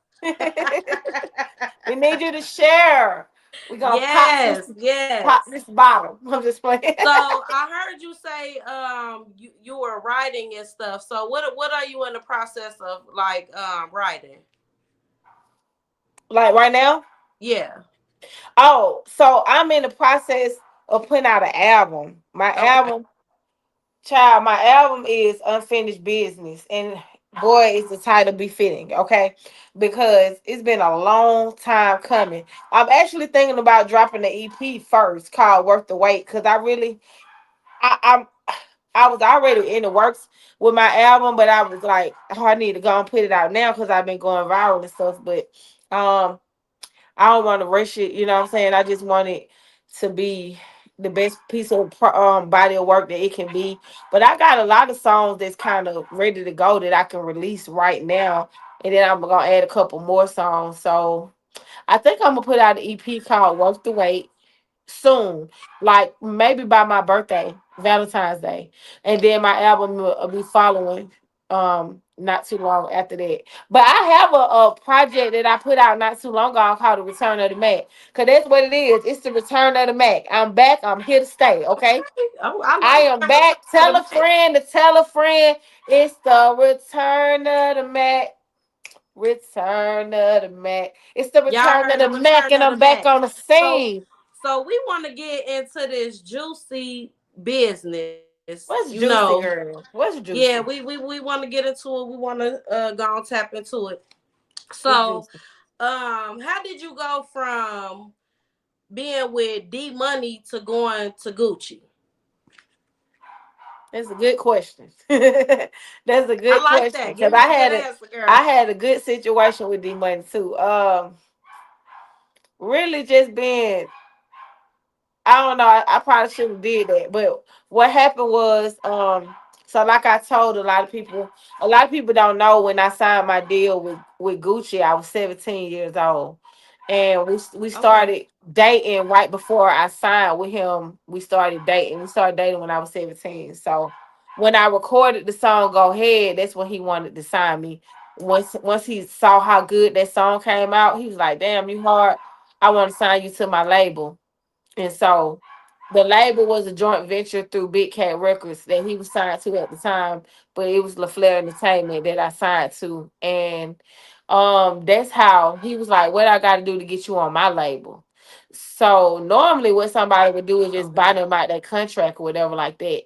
We need you to share. We gonna pop this bottle. I'm just playing. So I heard you say you were writing and stuff. So what are you in the process of writing? Like right now? Yeah. Oh, so I'm in the process of putting out an album. My album is Unfinished Business. And boy, is the title befitting, okay? Because it's been a long time coming. I'm actually thinking about dropping the EP first called Worth the Wait. Because I was already in the works with my album, but I was like, oh, I need to go and put it out now because I've been going viral and stuff. But I don't want to rush it. You know what I'm saying? I just want it to be the best piece of body of work that it can be. But I got a lot of songs that's kind of ready to go that I can release right now. And then I'm going to add a couple more songs. So I think I'm going to put out an EP called Worth the Wait soon, like maybe by my birthday, Valentine's Day, and then my album will be following not too long after that. But I have a project that I put out not too long ago called The Return of the Mac, because that's what it is. It's the Return of the Mac. I'm back. I'm here to stay. Okay. I am back. Tell a friend to tell a friend. It's the Return of the Mac. Return of the Mac. It's the Return of the Mac, and I'm back on the scene. So we want to get into this juicy business. What's juicy, girl? What's juicy? Yeah, we want to get into it. We want to go and tap into it. So, how did you go from being with D Money to going to Gucci? That's a good question. That's a good question. That. Because I had a good situation with D Money too. really just been, I don't know. I probably shouldn't have did that. But what happened was, so like I told a lot of people don't know when I signed my deal with Gucci, I was 17 years old. And we started dating right before I signed with him. We started dating. We started dating when I was 17. So when I recorded the song Go Ahead, that's when he wanted to sign me. Once he saw how good that song came out, he was like, damn, you hard. I want to sign you to my label. And so the label was a joint venture through Big Cat Records that he was signed to at the time, but it was LaFleur Entertainment that I signed to. And that's how he was like, what I gotta do to get you on my label. So normally what somebody would do is just buy them out their contract or whatever like that.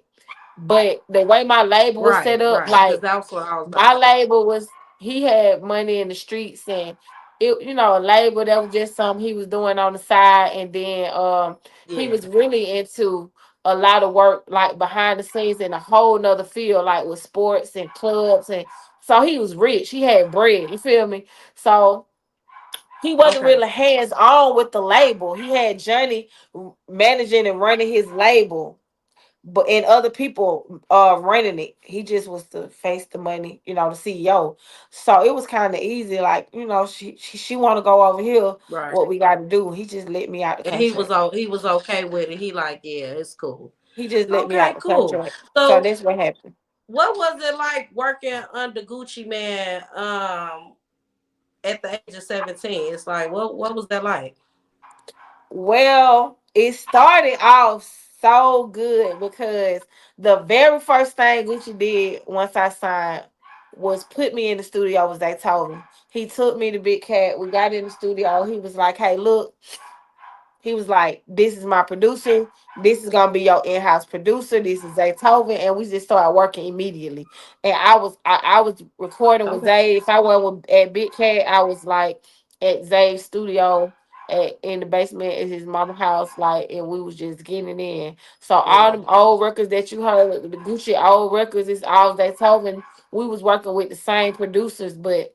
But the way my label was set up, like that's what I was about my to say. label was, he had money in the streets, and it, a label that was just something he was doing on the side. And then he was really into a lot of work like behind the scenes in a whole nother field, like with sports and clubs. And so he was rich, he had bread, you feel me? So he wasn't really hands on with the label. He had Johnny managing and running his label, but and other people running it. He just was to face the money, the CEO. So it was kind of easy, like, she want to go over here, Right. what we got to do. He just let me out the And contract. he was okay with it. He like, yeah, it's cool. He just let me Okay, out the cool. contract. So So that's what happened. what was it like working under Gucci Man at the age of 17? It's like, what was that like? Well, it started off so good because the very first thing Gucci did once I signed was put me in the studio, as they told him. He took me to Big Cat. We got in the studio. He was like, hey, look, he was like, this is my producer. This is gonna be your in-house producer. This is Zaytoven. And we just started working immediately. And I was recording with Zay. If I went at Big Cat, I was like at Zay's studio in the basement at his mama's house, like, and we was just getting in. So all them old records that you heard, the Gucci old records, is all Zaytoven. We was working with the same producers, but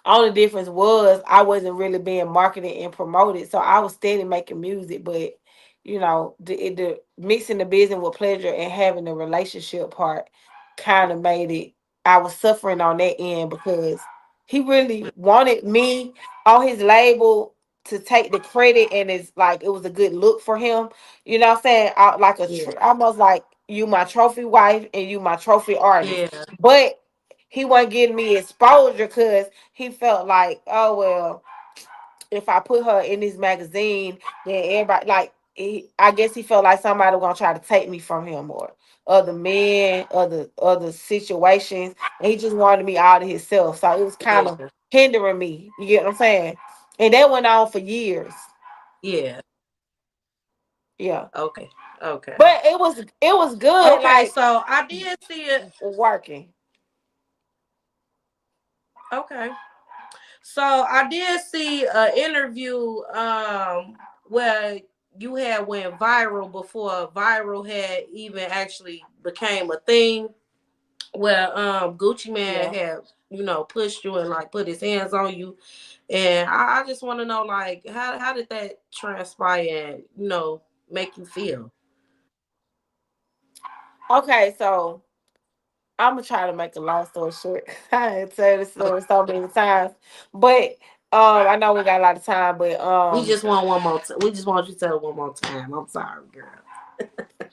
only difference was I wasn't really being marketed and promoted. So I was steady making music, but the mixing the business with pleasure and having the relationship part kind of made it. I was suffering on that end because he really wanted me on his label to take the credit, and it's like it was a good look for him. You know what I'm saying? Like almost like you my trophy wife and you my trophy artist. Yeah. But he wasn't getting me exposure because he felt like, oh well, if I put her in this magazine, then everybody like I guess he felt like somebody was gonna try to take me from him, or other men, other situations, and he just wanted me out of himself. So it was kind of hindering me. You get what I'm saying? And that went on for years. Yeah. Yeah. Okay. But it was good. Okay, Like, so I did see it working. Okay. So I did see an interview where you had went viral before viral had even actually became a thing, where Gucci Man had, pushed you and like put his hands on you. And I just want to know, like, how did that transpire and, make you feel? Okay, so I'm gonna try to make a long story short. I had said this story so many times, but I know we got a lot of time, but We just want one more. We just want you to tell it one more time. I'm sorry, girl.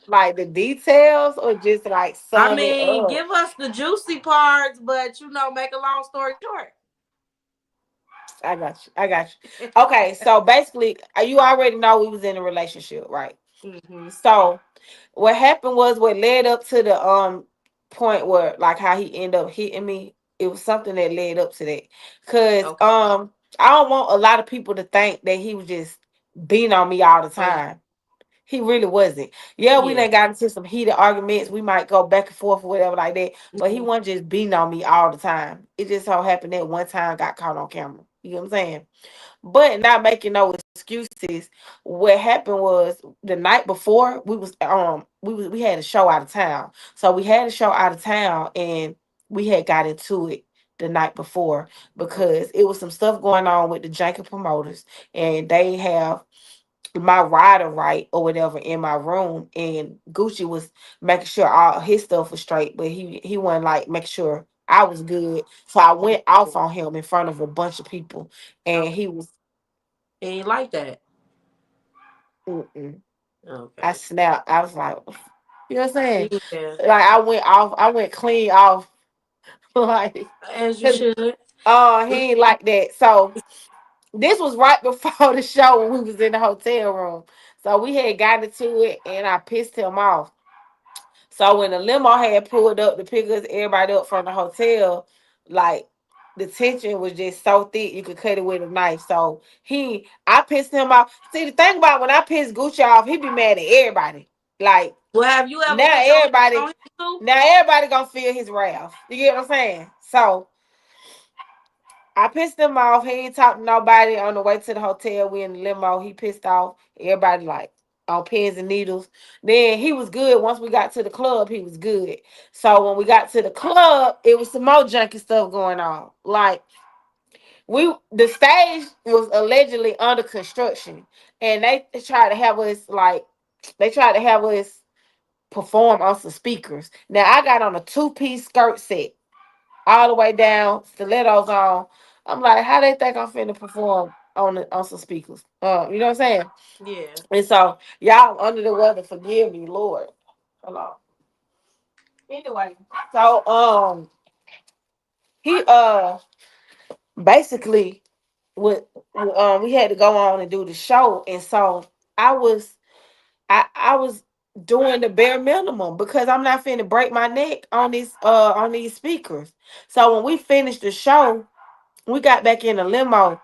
Like the details, or just like sum it up. Give us the juicy parts, but make a long story short. I got you. Okay, so basically, you already know we was in a relationship, right? Mm-hmm. So what happened was what led up to the point where like how he ended up hitting me. It was something that led up to that. Cause I don't want a lot of people to think that he was just beating on me all the time. He really wasn't. Yeah, we done got into some heated arguments. We might go back and forth or whatever like that. But he wasn't just beating on me all the time. It just so happened that one time got caught on camera. You know what I'm saying? But not making no excuses. What happened was the night before we had a show out of town. So we had a show out of town and we had got into it the night before because it was some stuff going on with the Jacob promoters, and they have my rider right or whatever in my room, and Gucci was making sure all his stuff was straight, but he wasn't like making sure I was good. So I went off on him in front of a bunch of people, and he was ain't like that. mm-mm. Okay. I snapped. I was like, you know what I'm saying? Yeah. Like I went off. I went clean off. Like as you should. He ain't like that. So this was right before the show when we was in the hotel room. So we had got into it, and I pissed him off. So when the limo had pulled up to pick us everybody up from the hotel, like the tension was just so thick you could cut it with a knife. So I pissed him off. See, the thing about when I piss Gucci off, he be mad at everybody. Like, well, have you ever now pissed everybody, on him too? now everybody gonna feel his wrath. You get what I'm saying? So I pissed him off. He ain't talking to nobody on the way to the hotel. We in the limo. He pissed off. Everybody like on pins and needles. Then he was good. Once we got to the club, he was good. So when we got to the club, it was some more junky stuff going on. Like the stage was allegedly under construction, and they tried to have us perform on some speakers. Now I got on a 2-piece skirt set all the way down, stilettos on. I'm like, how they think I'm finna perform on some speakers? You know what I'm saying? Yeah. And so y'all under the weather, forgive me, Lord. Hello. Anyway, so he basically we had to go on and do the show, and so I was doing the bare minimum because I'm not finna break my neck on these speakers. So when we finished the show, we got back in the limo.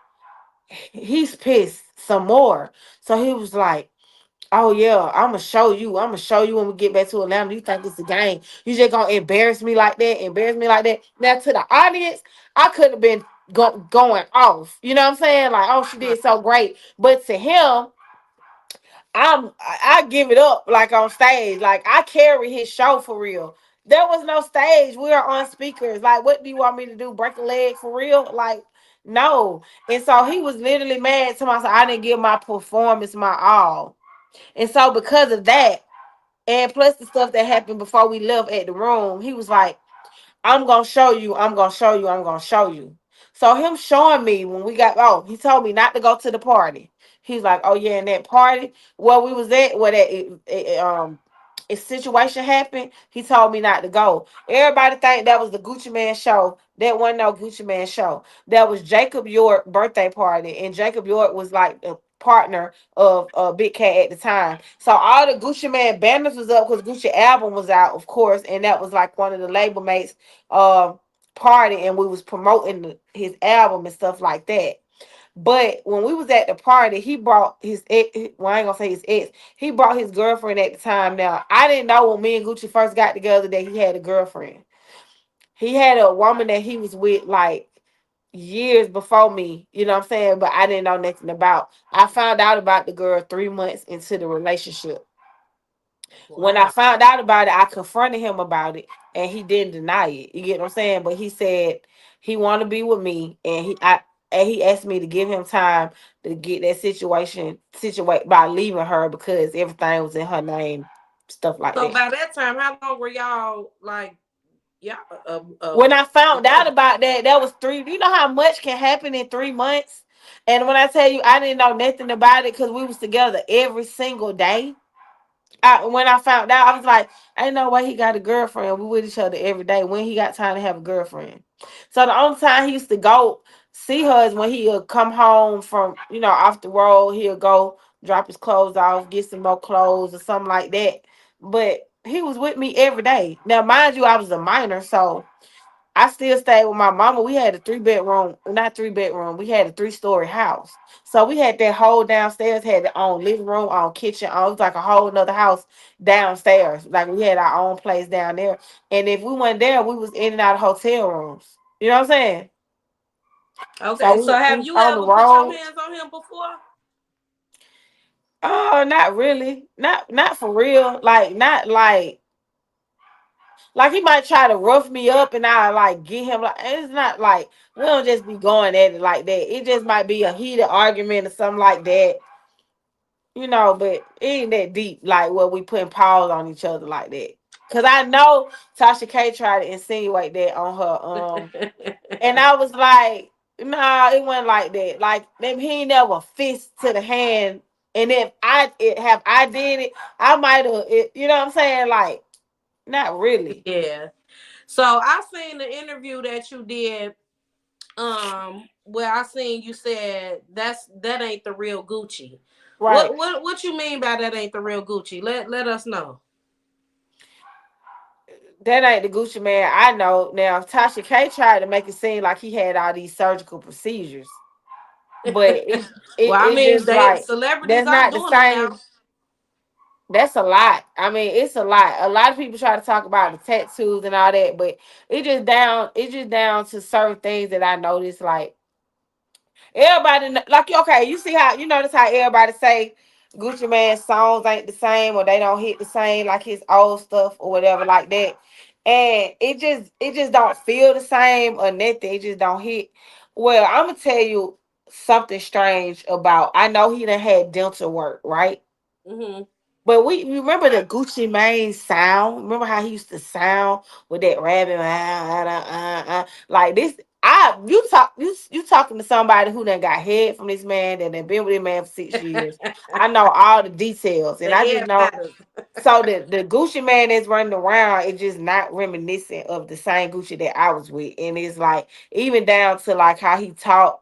He's pissed some more. So he was like, "Oh yeah, I'ma show you. I'ma show you when we get back to Atlanta. You think it's a game? You just gonna embarrass me like that? Embarrass me like that?" Now to the audience, I could have been going off. You know what I'm saying? Like, oh, she did so great. But to him, I give it up like on stage. Like I carry his show for real. There was no stage. We are on speakers. Like, what do you want me to do? Break a leg for real? Like, no. And so he was literally mad to myself. I didn't give my performance my all. And so because of that, and plus the stuff that happened before we left at the room, he was like, I'm gonna show you, I'm gonna show you, I'm gonna show you. So him showing me when we got he told me not to go to the party. He's like, oh yeah, in that party where we was at, where a situation happened, he told me not to go. Everybody think that was the Gucci Man show. That wasn't no Gucci Man show. That was Jacob York birthday party, and Jacob York was like a partner of Big Cat at the time. So all the Gucci Man banners was up because Gucci album was out, of course, and that was like one of the label mates party, and we was promoting his album and stuff like that. But when we was at the party, he brought his ex, well, I ain't gonna say his ex, he brought his girlfriend at the time. Now, I didn't know when me and Gucci first got together that he had a girlfriend. He had a woman that he was with like years before me, you know what I'm saying? But I didn't know nothing about. I found out about the girl 3 months into the relationship. When I found out about it, I confronted him about it, and he didn't deny it. You get what I'm saying? But he said he wanted to be with me, and he asked me to give him time to get that situation situate by leaving her because everything was in her name, stuff like So that. by that time, how long were y'all like? Yeah. When I found out about that, that was 3. You know how much can happen in 3 months? And when I tell you, I didn't know nothing about it because we was together every single day. When I found out, I was like, ain't no way he got a girlfriend. We with each other every day. When he got time to have a girlfriend? So the only time he used to go see her is when he'll come home from, off the road. He'll go drop his clothes off, get some more clothes or something like that. But he was with me every day. Now, mind you, I was a minor, so I still stayed with my mama. We had a 3-bedroom, not 3-bedroom. We had a 3-story house. So we had that whole downstairs, had our own living room, own kitchen, it was like a whole nother house downstairs. Like we had our own place down there. And if we went there, we was in and out of hotel rooms. You know what I'm saying? Okay. So we have you on the ever put your road. hands on him before? Oh, not really. Not for real. Like, not like Like he might try to rough me up and I like get him like it's not like we don't just be going at it like that. It just might be a heated argument or something like that. You know, but it ain't that deep like what we putting paws on each other like that. Cause I know Tasha K tried to insinuate that on her and I was like, nah, it wasn't like that. Like he ain't never fist to the hand. And if I did it, I might have you know what I'm saying? Like, not really. Yeah. So I seen the interview that you did, where I seen you said that ain't the real Gucci. Right. What you mean by that ain't the real Gucci? Let us know. That ain't the Gucci man I know. Now Tasha K tried to make it seem like he had all these surgical procedures. But Well, I mean, just like celebrities that's are not the doing them now. same. That's a lot. I mean, it's a lot. A lot of people try to talk about the tattoos and all that, but it's just down to certain things that I noticed. Like everybody, like okay, you see how you notice how everybody say Gucci Mane's songs ain't the same or they don't hit the same like his old stuff or whatever like that, and it just don't feel the same or nothing. It just don't hit. Well, I'm gonna tell you something strange about. I know he done had dental work, right? Mm-hmm. But we remember the Gucci Mane sound. Remember how he used to sound with that rabbit, like this. You talking to somebody who done got head from this man that done been with this man for 6 years. I know all the details, and The I just head know. matters. So the Gucci man that's running around is just not reminiscent of the same Gucci that I was with, and it's like even down to like how he talked.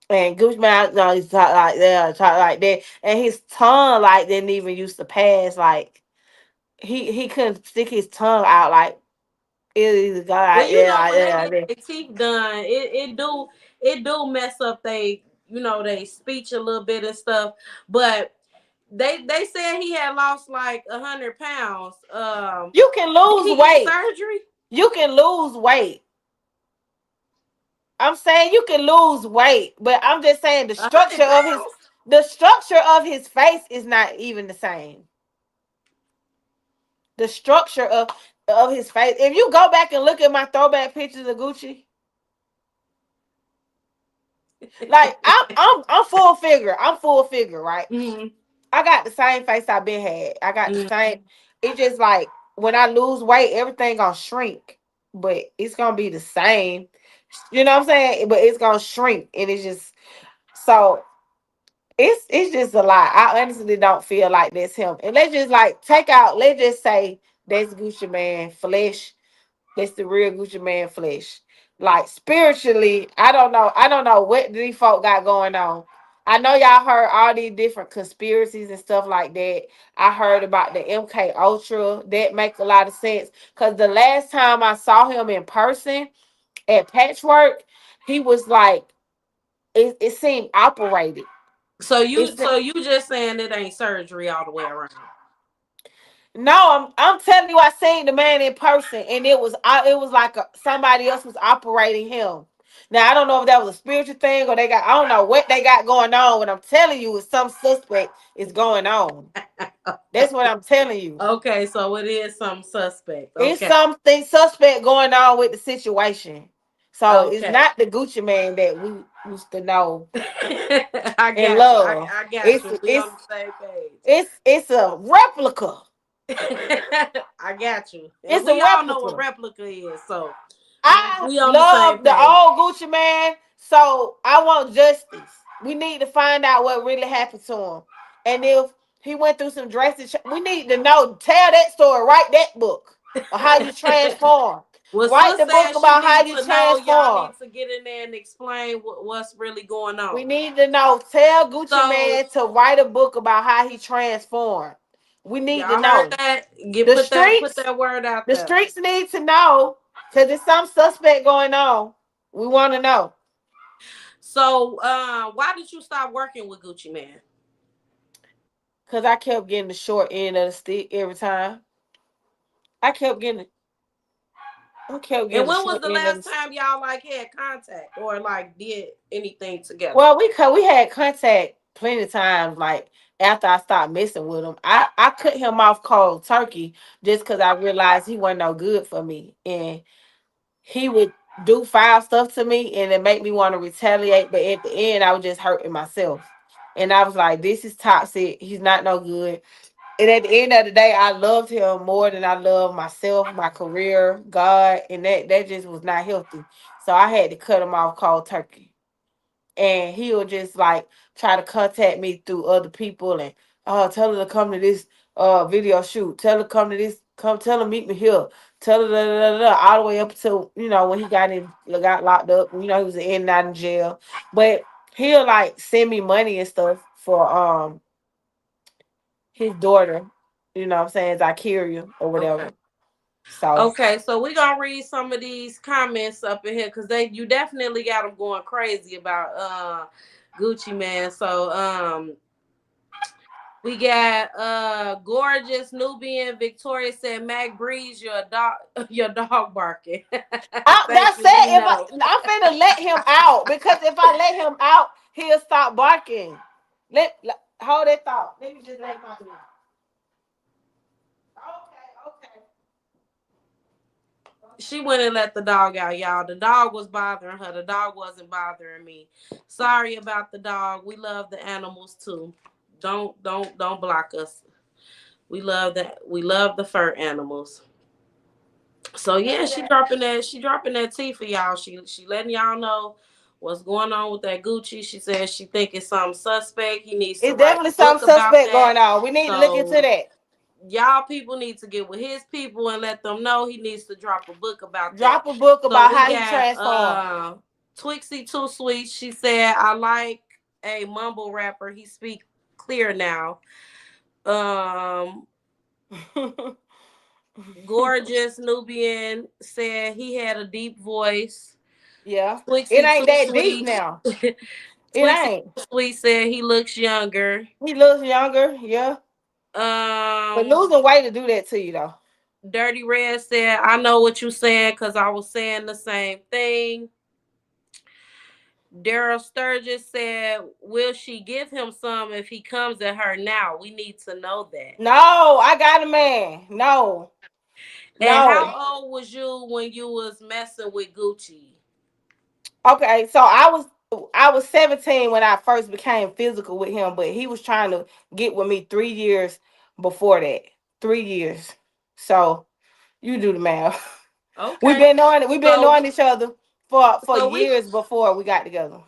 And Gucci man, no, he talk like that, and his tongue like didn't even used to pass. Like he couldn't stick his tongue out. Like it either go Well, like you know yeah, when they yeah, get yeah. their teeth done, it do mess up they they speech a little bit and stuff. But they said he had lost like 100 pounds. You can Did lose he get weight. surgery? You can lose weight. I'm saying you can lose weight, but I'm just saying 100 pounds? the structure of his face is not even the same. The structure of his face. If you go back and look at my throwback pictures of Gucci, like I'm full figure. I'm full figure, right? Mm-hmm. I got the same face I've been had. I got the Mm-hmm. same. It's just like when I lose weight, everything gonna shrink, but it's gonna be the same. You know what I'm saying? But it's gonna shrink, and it's just so it's just a lot. I honestly don't feel like that's him. And let's just like take out. Let's just say that's Gucci Man flesh. That's the real Gucci Man flesh. Like spiritually, I don't know. I don't know what these folk got going on. I know y'all heard all these different conspiracies and stuff like that. I heard about the MK Ultra. That makes a lot of sense. Cause the last time I saw him in person at Patchwork, he was like it seemed operated. So It's you just saying it ain't surgery all the way around. No, I'm telling you, I seen the man in person, and it was like somebody else was operating him. Now I don't know if that was a spiritual thing or I don't know what they got going on. What I'm telling you is some suspect is going on. That's what I'm telling you. Okay, so it is some suspect. It's Okay. something suspect going on with the situation. So it's Okay. not the Gucci man that we used to know I and got you. love. I got you. We on the same page. It's a replica. I got you. And It's a we all know what replica. replica is, so I we on the same love the page. old Gucci man, so I want justice. We need to find out what really happened to him, and if he went through some drastic, we need to know. Tell that story. Write that book of how you transform. Well, Write sis the book said she about how needs you to know. Y'all transform. need to get in there and explain what's really going on. We need to know. Tell Gucci So man to write a book about how he transformed. We need to y'all heard know. that? The Put streets, that word out the there. streets need to know because there's some suspect going on. We want to know. So why did you stop working with Gucci Man? Because I kept getting the short end of the stick every time. I kept getting And the when was short the end of last the. time y'all like had contact or like did anything together? Well, we had contact plenty of times, like after I stopped messing with him, I cut him off cold turkey just because I realized he wasn't no good for me. And he would do foul stuff to me and it made me want to retaliate. But at the end, I was just hurting myself. And I was like, this is toxic. He's not no good. And at the end of the day, I loved him more than I loved myself, my career, God, and that just was not healthy. So I had to cut him off cold turkey. And he'll just like try to contact me through other people and tell her to come to this video shoot. Tell her to come to this, come tell her meet me here. Tell her all the way up until, you know, when he got locked up, you know, he was in and out of jail. But he'll like send me money and stuff for his daughter, you know what I'm saying, Zakiria or whatever. Okay. So Okay, so we're gonna read some of these comments up in here because you definitely got them going crazy about Gucci Man. So we got gorgeous Nubian Victoria said Mac Breeze, your dog your dog barking. that's You, it. we If know. I'm finna let him out because if I let him out, he'll stop barking. Hold that thought. Let me just let him out. She went and let the dog out, y'all. The dog was bothering her. The dog wasn't bothering me. Sorry about the dog. We love the animals too. Don't block us. We love that. We love the fur animals. So yeah, she dropping that tea for y'all. She letting y'all know what's going on with that Gucci. She says she think it's something suspect. He needs to It's write definitely a book something about suspect that. going on. We need to look into So that. y'all people need to get with his people and let them know he needs to drop a book about that. Drop a book So about we how he got transformed. Twixie Too Sweet. She said, I like a mumble rapper. He speak clear now. Gorgeous Nubian said he had a deep voice. Yeah. It Twixie ain't Too that deep Sweet. now. It Twixie ain't. Too Sweet said he looks younger. He looks younger, yeah. But losing weight to do that to you though. Dirty Red said, I know what you're saying because I was saying the same thing. Daryl Sturgis said, will she give him some if he comes at her now? We need to know that. No, I got a man. No. And No. how old was you when you was messing with Gucci? Okay, so I was 17 when I first became physical with him, but he was trying to get with me 3 years before that. 3 years. So you do the math. Okay. We've been knowing each other for so years before we got together.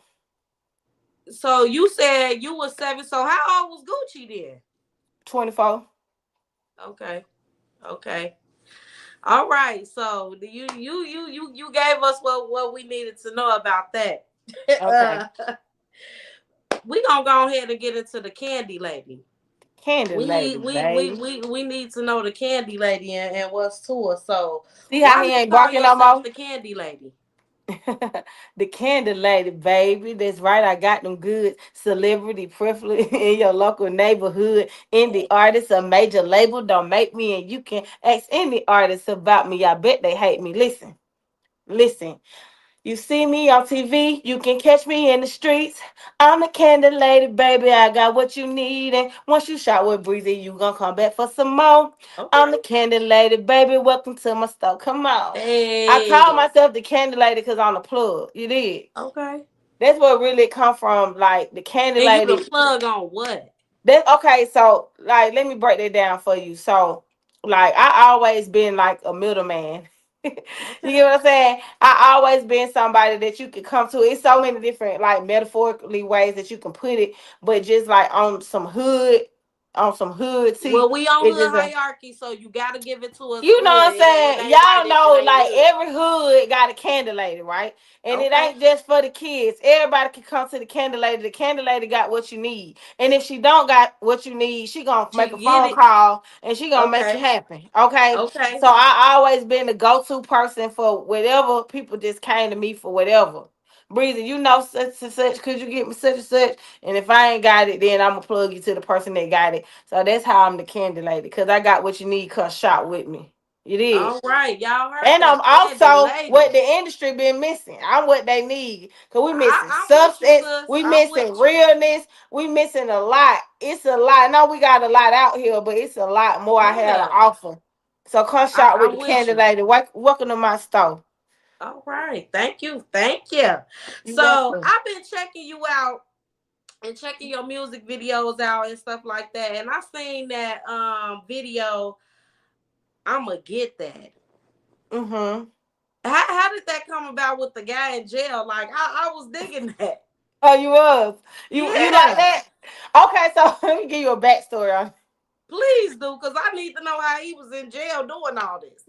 So you said you was 7. So how old was Gucci then? 24. Okay. Okay. All right. So you gave us what we needed to know about that. Okay. We gonna go ahead and get into the candy lady. Candy lady, baby. We need to know the candy lady and what's to her. So See how why he do you ain't call barking no yourself more? the candy lady? The candy lady, baby. That's right. I got them good celebrity preferably in your local neighborhood. Indie artists, a major label. Don't make me, and you can ask any artist about me. I bet they hate me. Listen. You see me on TV, you can catch me in the streets. I'm the candy lady, baby. I got what you need. And once you shot with Bre-Z, you gonna come back for some more. Okay. I'm the candy lady, baby. Welcome to my store. Come on. Hey. I call myself the candy lady because I'm the plug. You did. Okay. That's where it really come from, like the candy And lady. you the plug on what? That okay, so like let me break that down for you. So like I always been like a middleman. You get what I'm saying? I always been somebody that you could come to. It's so many different like metaphorically ways that you can put it, but just like on some hood. See, Well, we on it's hood just a hierarchy, so you gotta give it to us you know hood. what I'm saying? It ain't right Y'all if it know, ain't like hood. every hood got a candy lady, right? And it Okay. ain't just for the kids. Everybody can come to the candy lady. The candy lady got what you need. And if she don't got what you need, she gonna make a get phone it. call and she gonna make it Okay. happen. Okay. Okay. So I always been the go-to person for whatever people just came to me for whatever. Breezy, you know such and such, could you get me such and such? And if I ain't got it, then I'm gonna plug you to the person that got it. So that's how I'm the candy lady, because I got what you need, cause shop with me. It is. All right, y'all heard And I'm that. Said the also what the ladies. industry been missing. I'm what they need. Cause we missing I'm with you, substance, sis. we I'm missing with you. realness, we missing a lot. It's a lot. No, we got a lot out here, but it's a lot more I have to Yeah, offer. So come shop with the I'm with candy you. lady. Welcome to my store. All right, thank you, thank you. You So welcome. I've been checking you out and checking your music videos out and stuff like that, and I seen that video. I'ma get that. Mm-hmm. How did that come about with the guy in jail? Like I was digging that. Oh, you was. You like Yeah, that? Okay, so let me give you a backstory on please do, cause I need to know how he was in jail doing all this.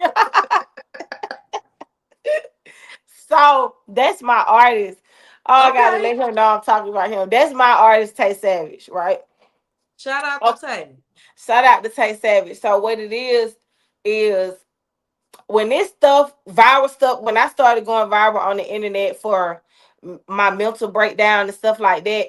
So that's my artist. Oh, I gotta Okay, let him know I'm talking about him. That's my artist, Tay Savage, right? shout out to Oh, Tay. shout out to Tay Savage. So what it is when this stuff, viral stuff, when I started going viral on the internet for my mental breakdown and stuff like that,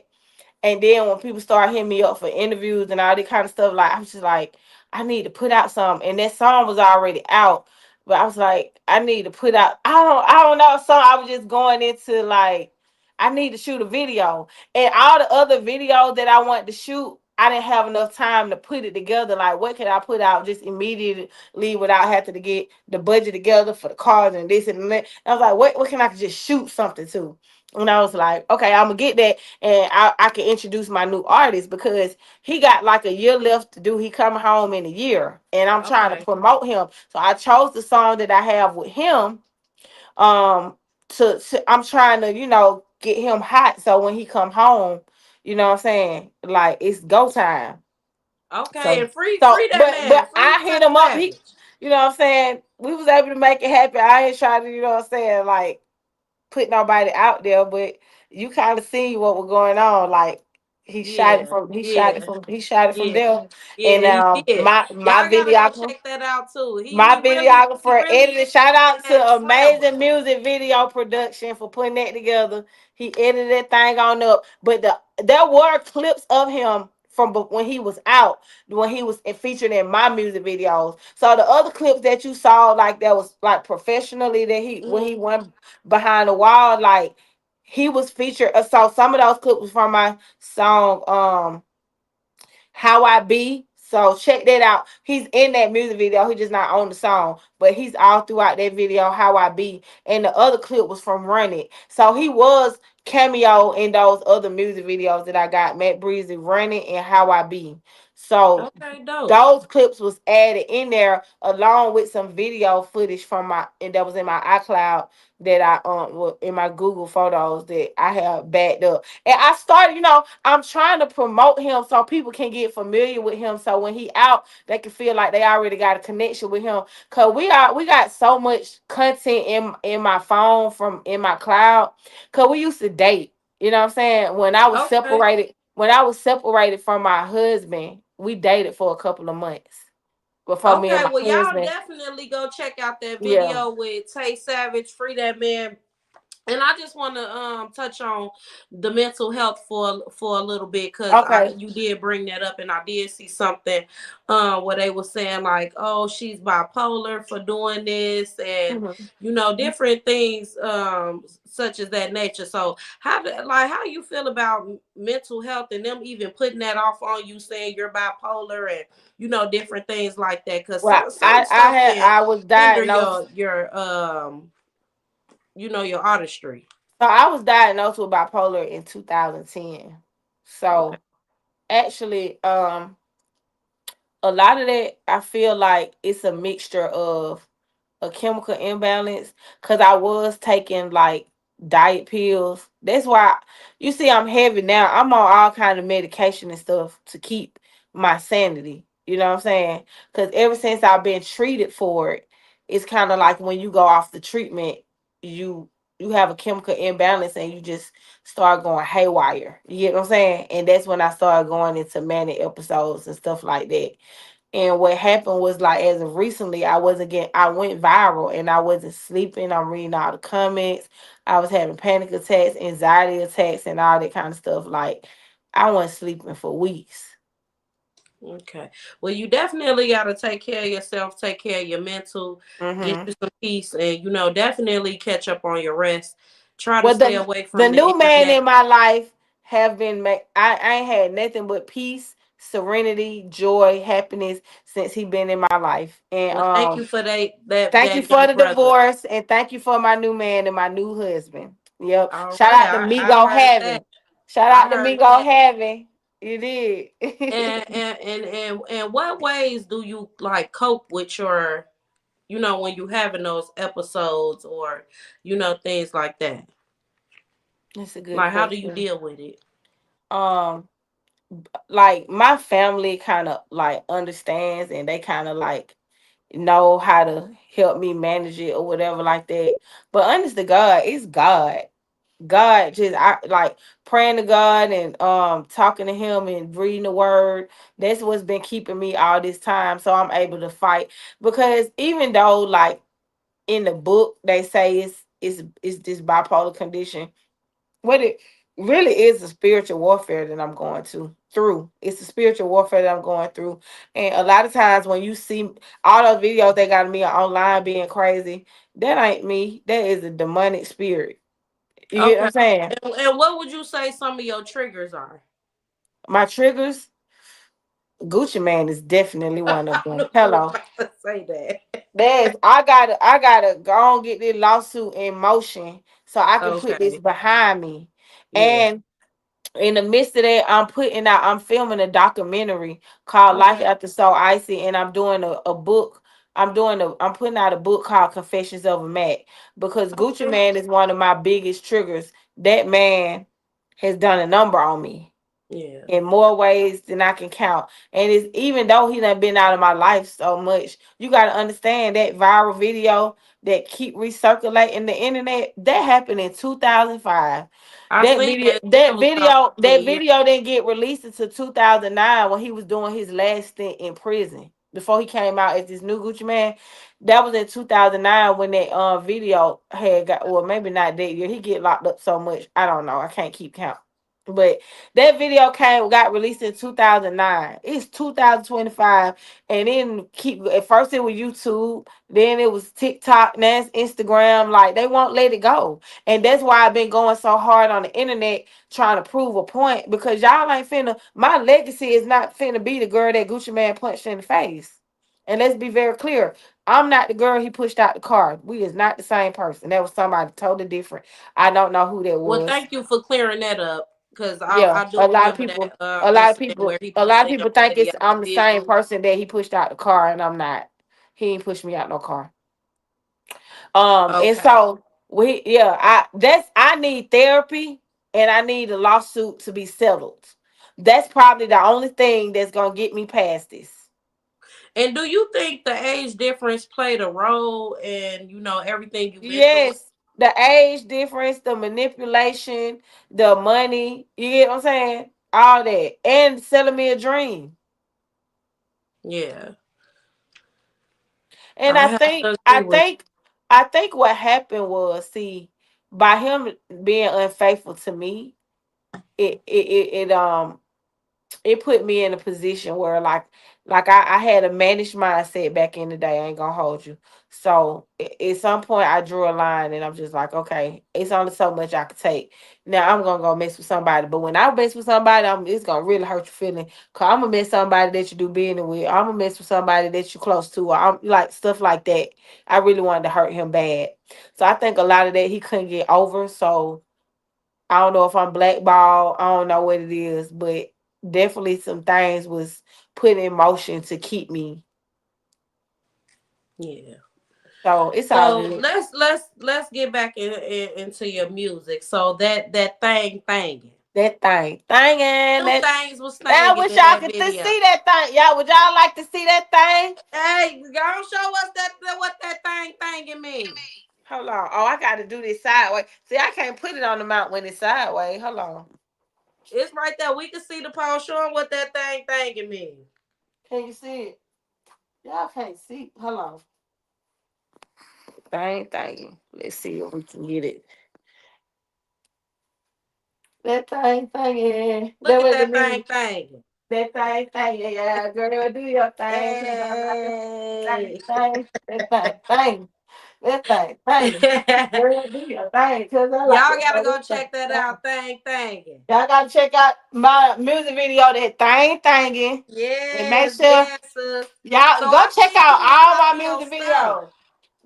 and then when people start hitting me up for interviews and all that kind of stuff, like I'm just like, I need to put out something. And that song was already out. But I was like, I need to put out, I don't know. So I was just going into like, I need to shoot a video. And all the other videos that I wanted to shoot, I didn't have enough time to put it together. Like, what can I put out just immediately without having to get the budget together for the cars and this and that? I was like, what can I just shoot something to? And I was like, okay, I'm gonna get that, and I can introduce my new artist because he got like a year left to do. He coming home in a year, and I'm trying to Okay, promote him. So I chose the song that I have with him. Um, I'm trying to get him hot. So when he come home, you know what I'm saying, like it's go time. okay, So and free that man, but free I hit Tay him up. He, Savage. you know what I'm saying. We was able to make it happen. I ain't trying to, what I'm saying, like put nobody out there, but you kind of see what was going on. Like Yeah, yeah, he shot it from yeah, there. And yeah. He did. my Y'all gotta go videographer, check that out too. my He videographer really edited. Shout that out man to slammer. Amazing Music Video Production for putting that together. He edited that thing on up. But there were clips of him from when he was out, when he was featured in my music videos. So the other clips that you saw, like that was like professionally that when he Mhm. went behind the wall, like he was featured. So some of those clips was from my song. How I Be. So check that out. He's in that music video. He just not on the song, but he's all throughout that video. How I Be, and the other clip was from Run It. So he was cameo in those other music videos that I got. Matt Breezy, Run It, and How I Be. So Okay, dope. those clips was added in there along with some video footage from and that was in my iCloud that I in my Google photos that I have backed up. And I started, I'm trying to promote him so people can get familiar with him. So when he out, they can feel like they already got a connection with him. Cause we got so much content in my phone from in my cloud. Cause we used to date. You know what I'm saying? Okay, When I was separated from my husband, we dated for a couple of months before me and okay. my Well, y'all husband. definitely go check out that Yeah. video with Tay Savage, free that man. And I just want to touch on the mental health for a little bit because I Okay. you did bring that up and I did see something where they were saying like, oh, she's bipolar for doing this and Mhm. different things such as that nature. So how you feel about mental health and them even putting that off on you saying you're bipolar and different things like that because Well, some stuff can I was hinder diagnosed. your artistry. So I was diagnosed with bipolar in 2010. Okay. So actually, a lot of that I feel like it's a mixture of a chemical imbalance because I was taking like diet pills. That's why you see I'm heavy now. I'm on all kind of medication and stuff to keep my sanity. You know what I'm saying? Because ever since I've been treated for it, it's kind of like when you go off the treatment, you you have a chemical imbalance and you just start going haywire. You get what I'm saying? And that's when I started going into manic episodes and stuff like that. And what happened was like as of recently, I went viral and I wasn't sleeping. I'm reading all the comments. I was having panic attacks, anxiety attacks, and all that kind of stuff. Like I wasn't sleeping for weeks. Okay. Well, you definitely got to take care of yourself, take care of your mental, get you some peace, and definitely catch up on your rest. Try to Well, stay the away the from the new man internet. in my life have been I ain't had nothing but peace, serenity, joy, happiness since he been in my life. And Well, thank you for thank you that for young the brother. divorce, and thank you for my new man and my new husband. Yep. All Shout right, out to I Migo heard that. Heaven. Shout I out to heard Migo that. Heaven. You did. And what ways do you like cope with your, when you having those episodes or, things like that? That's a good Like, how do you question. deal with it? Um, like my family kind of like understands, and they kind of like know how to help me manage it or whatever like that. But honest to God, it's God. God just I like praying to God and talking to him and reading the word. That's what's been keeping me all this time. So I'm able to fight. Because even though like in the book they say it's this bipolar condition, what it really is a spiritual warfare that I'm going through. It's a spiritual warfare that I'm going through. And a lot of times when you see all those videos they got me online being crazy, that ain't me. That is a demonic spirit. You get what Okay. I'm saying? And what would you say some of your triggers are? My triggers, Gucci Man is definitely one of I them. knew you were Hello. about to say that. I gotta go on get this lawsuit in motion so I can put this Okay. behind me. Yeah. And in the midst of that, I'm filming a documentary called Life Okay. After So Icy, and I'm doing a book. I'm putting out a book called Confessions of a Mac, because Gucci Okay. Man is one of my biggest triggers. That man has done a number on me Yeah. in more ways than I can count. And it's even though he done been out of my life so much, you gotta understand that viral video that keep recirculating the internet, that happened in 2005. I That seen video, that. It that was about video, 10 that years. video didn't get released until 2009 when he was doing his last stint in prison. Before he came out as this new Gucci Man, that was in 2009 when that video had got, well, maybe not that year. He get locked up so much. I don't know. I can't keep count. But that video got released in 2009. It's 2025, and then keep at first it was YouTube, then it was TikTok, now it's Instagram. Like they won't let it go, and that's why I've been going so hard on the internet trying to prove a point, because y'all ain't finna. My legacy is not finna be the girl that Gucci Man punched in the face. And let's be very clear. I'm not the girl he pushed out the car. We is not the same person. That was somebody totally different. I don't know who that Well, was. thank you for clearing that up because Yeah, I do remember that incident where he a pushed lot of the young people think lady it's out the I'm the vehicle. same person that he pushed out the car, and I'm not. He ain't pushed me out no car. And Okay. so I need therapy, and I need a lawsuit to be settled. That's probably the only thing that's gonna get me past this. And do you think the age difference played a role in, everything you've been through? Yes, the age difference, the manipulation, the money, you get what I'm saying? All that. And selling me a dream. Yeah. And I have to agree with you. I think what happened was, see, by him being unfaithful to me, it it put me in a position where I had a managed mindset back in the day. I ain't gonna hold you. So at some point I drew a line, and I'm just like, okay, it's only so much I could take. Now I'm gonna go mess with somebody, but when I mess with somebody, it's gonna really hurt your feeling. Cause I'm gonna mess somebody that you do business with. I'm gonna mess with somebody that you close to. Or I'm like stuff like that. I really wanted to hurt him bad. So I think a lot of that he couldn't get over. So I don't know if I'm blackballed. I don't know what it is, but definitely some things was put in motion to keep me. Yeah. So it's all So good. let's get back into your music. So that thinging. That thinging. Them things was I thinging wish in y'all that could to video. see that thing. Y'all, would y'all like to see that thing? Hey, y'all show us what that thinging means. Hold on. Oh, I got to do this sideways. See, I can't put it on the mount when it's sideways. Hold on. It's right there. We can see the post showing what that thinging means. Can you see it? Y'all can't see. Hold on. Thing. Let's see if we can get it. That thing. Look That at what it that means. thinging. That thing, yeah, girl, do your thing. 'Cause I like it. Hey. Thing. That thing. Girl, do your thing. Cause I like Y'all it. gotta go check that out. Thing. Y'all gotta check out my music video, that thing. And make Yes, sure yes, sis. y'all So go I check seen out you was all my popping your music stuff. videos.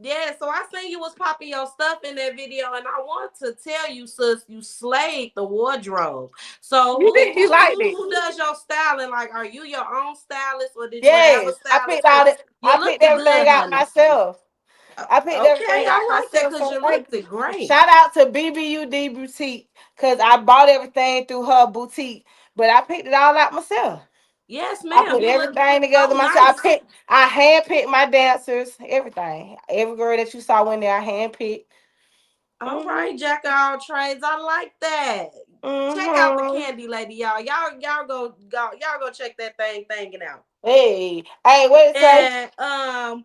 Yeah, so I seen you was popping your stuff in that video, and I want to tell you, sis, you slayed the wardrobe. So You think you liked it? who does your styling? Like, are you your own stylist, or did you have a Yes, stylist? Cause you I picked looked everything good, out honey. myself. I picked Okay, everything out I like that myself. because So you thank looked it great. shout out to BBUD Boutique because I bought everything through her boutique, but I picked it all out myself. Yes, I ma'am. put You look everything together so myself. nice. I handpicked my dancers, everything. Every girl that you saw in there, I handpicked. All right, jack of all trades. I like that. Check out the Candy Lady, y'all. Y'all go check that thing out. Hey, what it say? And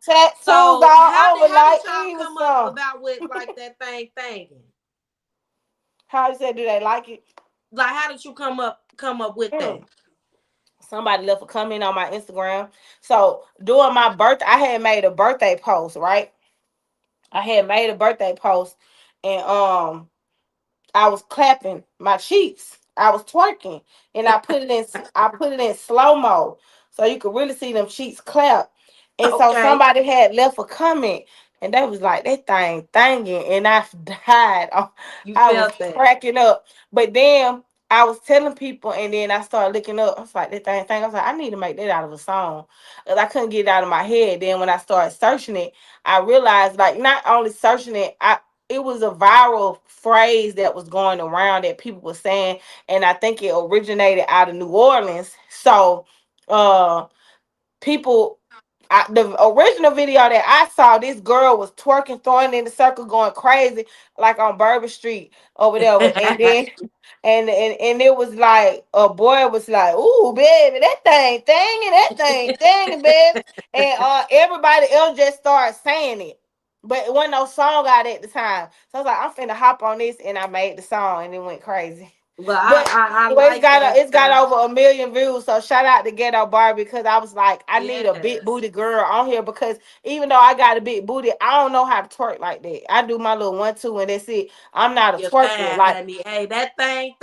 Tattoos so all over how did like y'all evil come up song. about with like that thing? How you say? Do they like it? Like, how did you come up with that? Somebody left a comment on my Instagram. So during my birthday, I had made a birthday post, right? I had made a birthday post, and I was clapping my cheeks. I was twerking, and I put it in slow mo, so you could really see them cheeks clap. And so Okay. somebody had left a comment, and they was like, "That thing thangin'," and I died. You I was felt that. cracking up. But then I was telling people, and then I started looking up. I was like, "That thing." I was like, "I need to make that out of a song," 'cause I couldn't get it out of my head. Then when I started searching it, I realized, like, not only searching it, it was a viral phrase that was going around that people were saying, and I think it originated out of New Orleans. So people, the original video that I saw, this girl was twerking, throwing in the circle, going crazy, like on Bourbon Street over there. And then and it was like a boy was like, "Ooh, baby, that thing, baby," and everybody else just started saying it. But it wasn't no song out at the time. So I was like, I'm finna hop on this, and I made the song, and it went crazy. Well, But I it's like that. got over 1 million views. So shout out to Ghetto Barbie, because I was like, I need a big Yes. booty girl on here, because even though I got a big booty, I don't know how to twerk like that. I do my little 1-2 and that's it. I'm not a You're twerker. fine, Like, honey. Hey, that thing,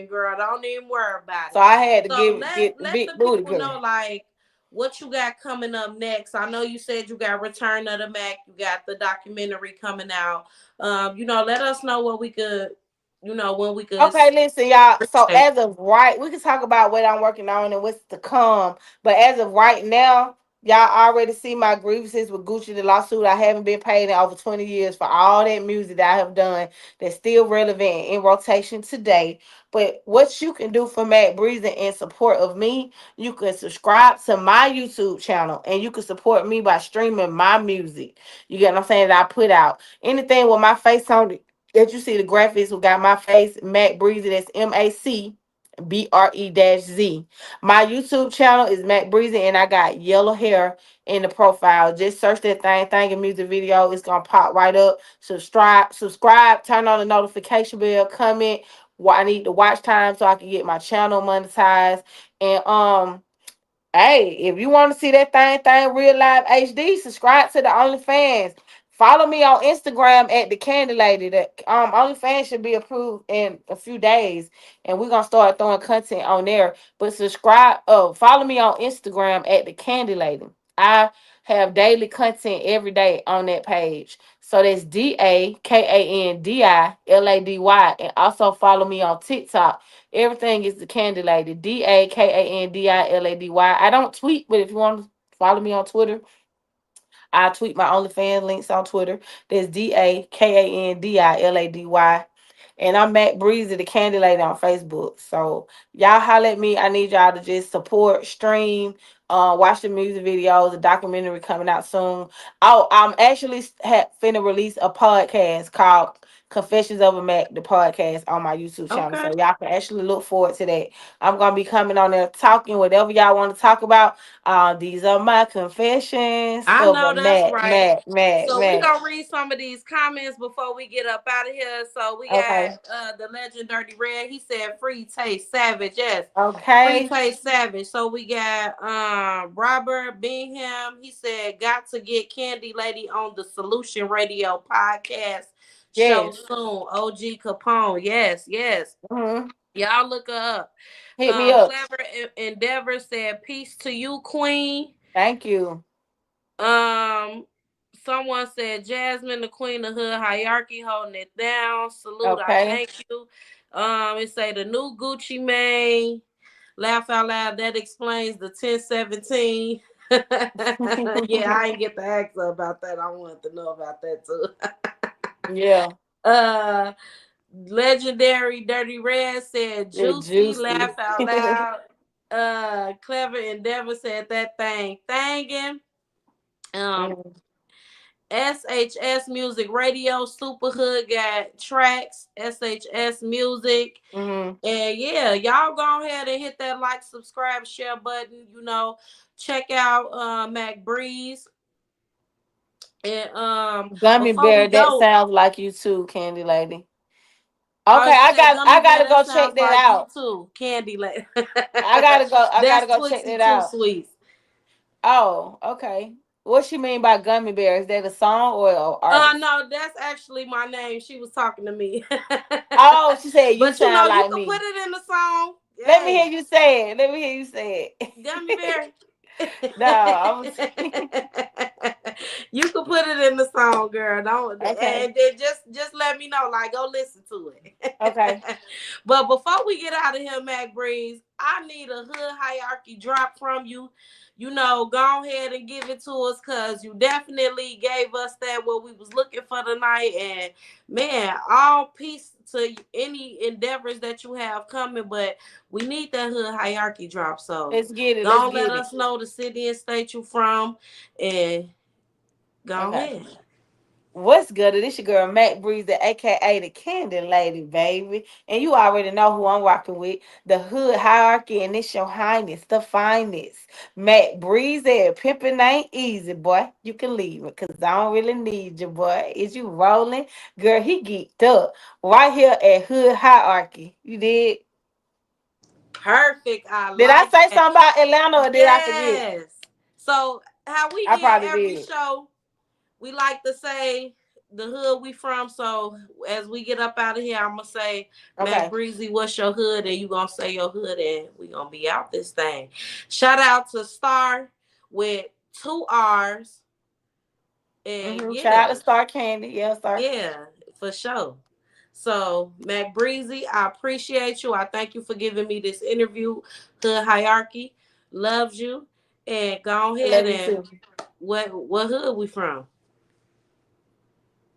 girl. Don't even worry about so it. I had to So get the let big the booty people girl. know, like, what you got coming up next. I know you said you got Return of the Mac. You got the documentary coming out. Let us know what we could, when we could. Okay, listen, y'all. So Appreciate. as of right, we can talk about what I'm working on and what's to come. But as of right now, y'all already see my grievances with Gucci, the lawsuit. I haven't been paid in over 20 years for all that music that I have done that's still relevant and in rotation today. But what you can do for Matt Breezy in support of me, you can subscribe to my YouTube channel, and you can support me by streaming my music. You get what I'm saying? That I put out. Anything with my face on it that you see, the graphics who got my face, Mac Breezy, that's MacBreZ. My YouTube channel is Mac Breezy, and I got yellow hair in the profile. Just search that thing and music video. It's gonna pop right up. Subscribe, turn on the notification bell, comment what I need the watch time so I can get my channel monetized. And hey, if you want to see that thing real live HD, subscribe to the OnlyFans. Follow me on Instagram at the Candy Lady. The OnlyFans should be approved in a few days, and we're gonna start throwing content on there. But follow me on Instagram at the Candy Lady. I have daily content every day on that page. So that's DAKANDILADY. And also follow me on TikTok. Everything is the Candy Lady. DAKANDILADY. I don't tweet, but if you want to follow me on Twitter, I tweet my OnlyFans links on Twitter. That's DAKANDILADY. And I'm Mac Breezy, the Candy Lady, on Facebook. So y'all holler at me. I need y'all to just support, stream, watch the music videos, the documentary coming out soon. Oh, I'm actually finna release a podcast called Confessions of a Mac, the podcast on my YouTube channel. Okay. So y'all can actually look forward to that. I'm gonna be coming on there talking whatever y'all want to talk about. These are my confessions I of know a that's Mac, right. Mac, Mac, So we Mac. gonna read some of these comments before we get up out of here. So we Okay. got the legend Dirty Red. He said free taste savage. Yes. Okay. Free taste savage. So we got Robert Bingham. He said got to get Candy Lady on the Solution Radio podcast show Yes. soon. OG Capone. Yes, yes. Mm-hmm. Y'all look her up. Hit me up. Clever Endeavor said peace to you, Queen. Thank you. Someone said Jasmine, the queen of hood hierarchy, holding it down. Salute, I Okay. thank you. It say the new Gucci Mane. Laugh out loud. That explains the 1017. Yeah, I ain't get the answer about that. I wanted to know about that too. Yeah. Legendary Dirty Red said juicy. Juicy. Laugh out loud. Clever Endeavor said that thing thangin'. SHS Music Radio, Super Hood got tracks, SHS Music. Mm-hmm. And yeah, y'all go ahead and hit that like, subscribe, share button. You know, check out Mac Bre-Z. And Gummy before Bear, we that go, sounds like you too, Candy Lady. Okay, I gotta go check that out. You too, Candy Lady. I gotta That's go check Twixie that out. Too Sweet. Oh, okay. What she mean by Gummy Bear? Is that a song or an artist? No, that's actually my name. She was talking to me. Oh, she said you But you sound know, like you can me. put it in the song. Let me hear you say it. Let me hear you say it. Gummy Bear. No, you can put it in the song, girl. Don't Okay. and then just let me know. Like, go listen to it. Okay. But before we get out of here, Mac Bre-Z, I need a hood hierarchy drop from you. You know, go ahead and give it to us, because you definitely gave us that what we was looking for tonight. And man, all peace to any endeavors that you have coming, but we need that hood hierarchy drop. So let's get it. don't let us know the city and state you from, and go ahead. What's good? This your girl Mac Bre-Z, aka the Candy Lady, baby. And you already know who I'm rocking with. The hood hierarchy, and it's your highness, the finest. Mac Bre-Z, pimping ain't easy, boy. You can leave it, because I don't really need you, boy. Is you rolling? Girl, he geeked up. Right here at Hood Hierarchy. You did? Perfect. Did I say something about Atlanta, or did I forget? Yes. So how we I end probably every did. show, we like to say the hood we from. So as we get up out of here, I'm gonna say, Okay. Mac Bre-Z, what's your hood? And you gonna say your hood, and we gonna be out this thing. Shout out to Star with 2 R's. And Shout out to Star Candy. Yeah, Star. Yeah, for sure. So, Mac Bre-Z, I appreciate you. I thank you for giving me this interview. Hood hierarchy loves you. And go ahead and what hood we from?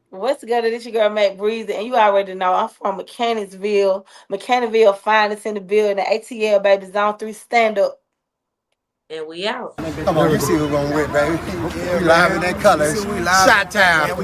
What's good? This your girl Mac Bre-Z, and you already know I'm from Mechanicsville. Mechanicsville, finest in the building. The ATL, baby, Zone 3, stand up. And we out. Come on, you see who we're going with, baby. We live in that colors. Shot Town.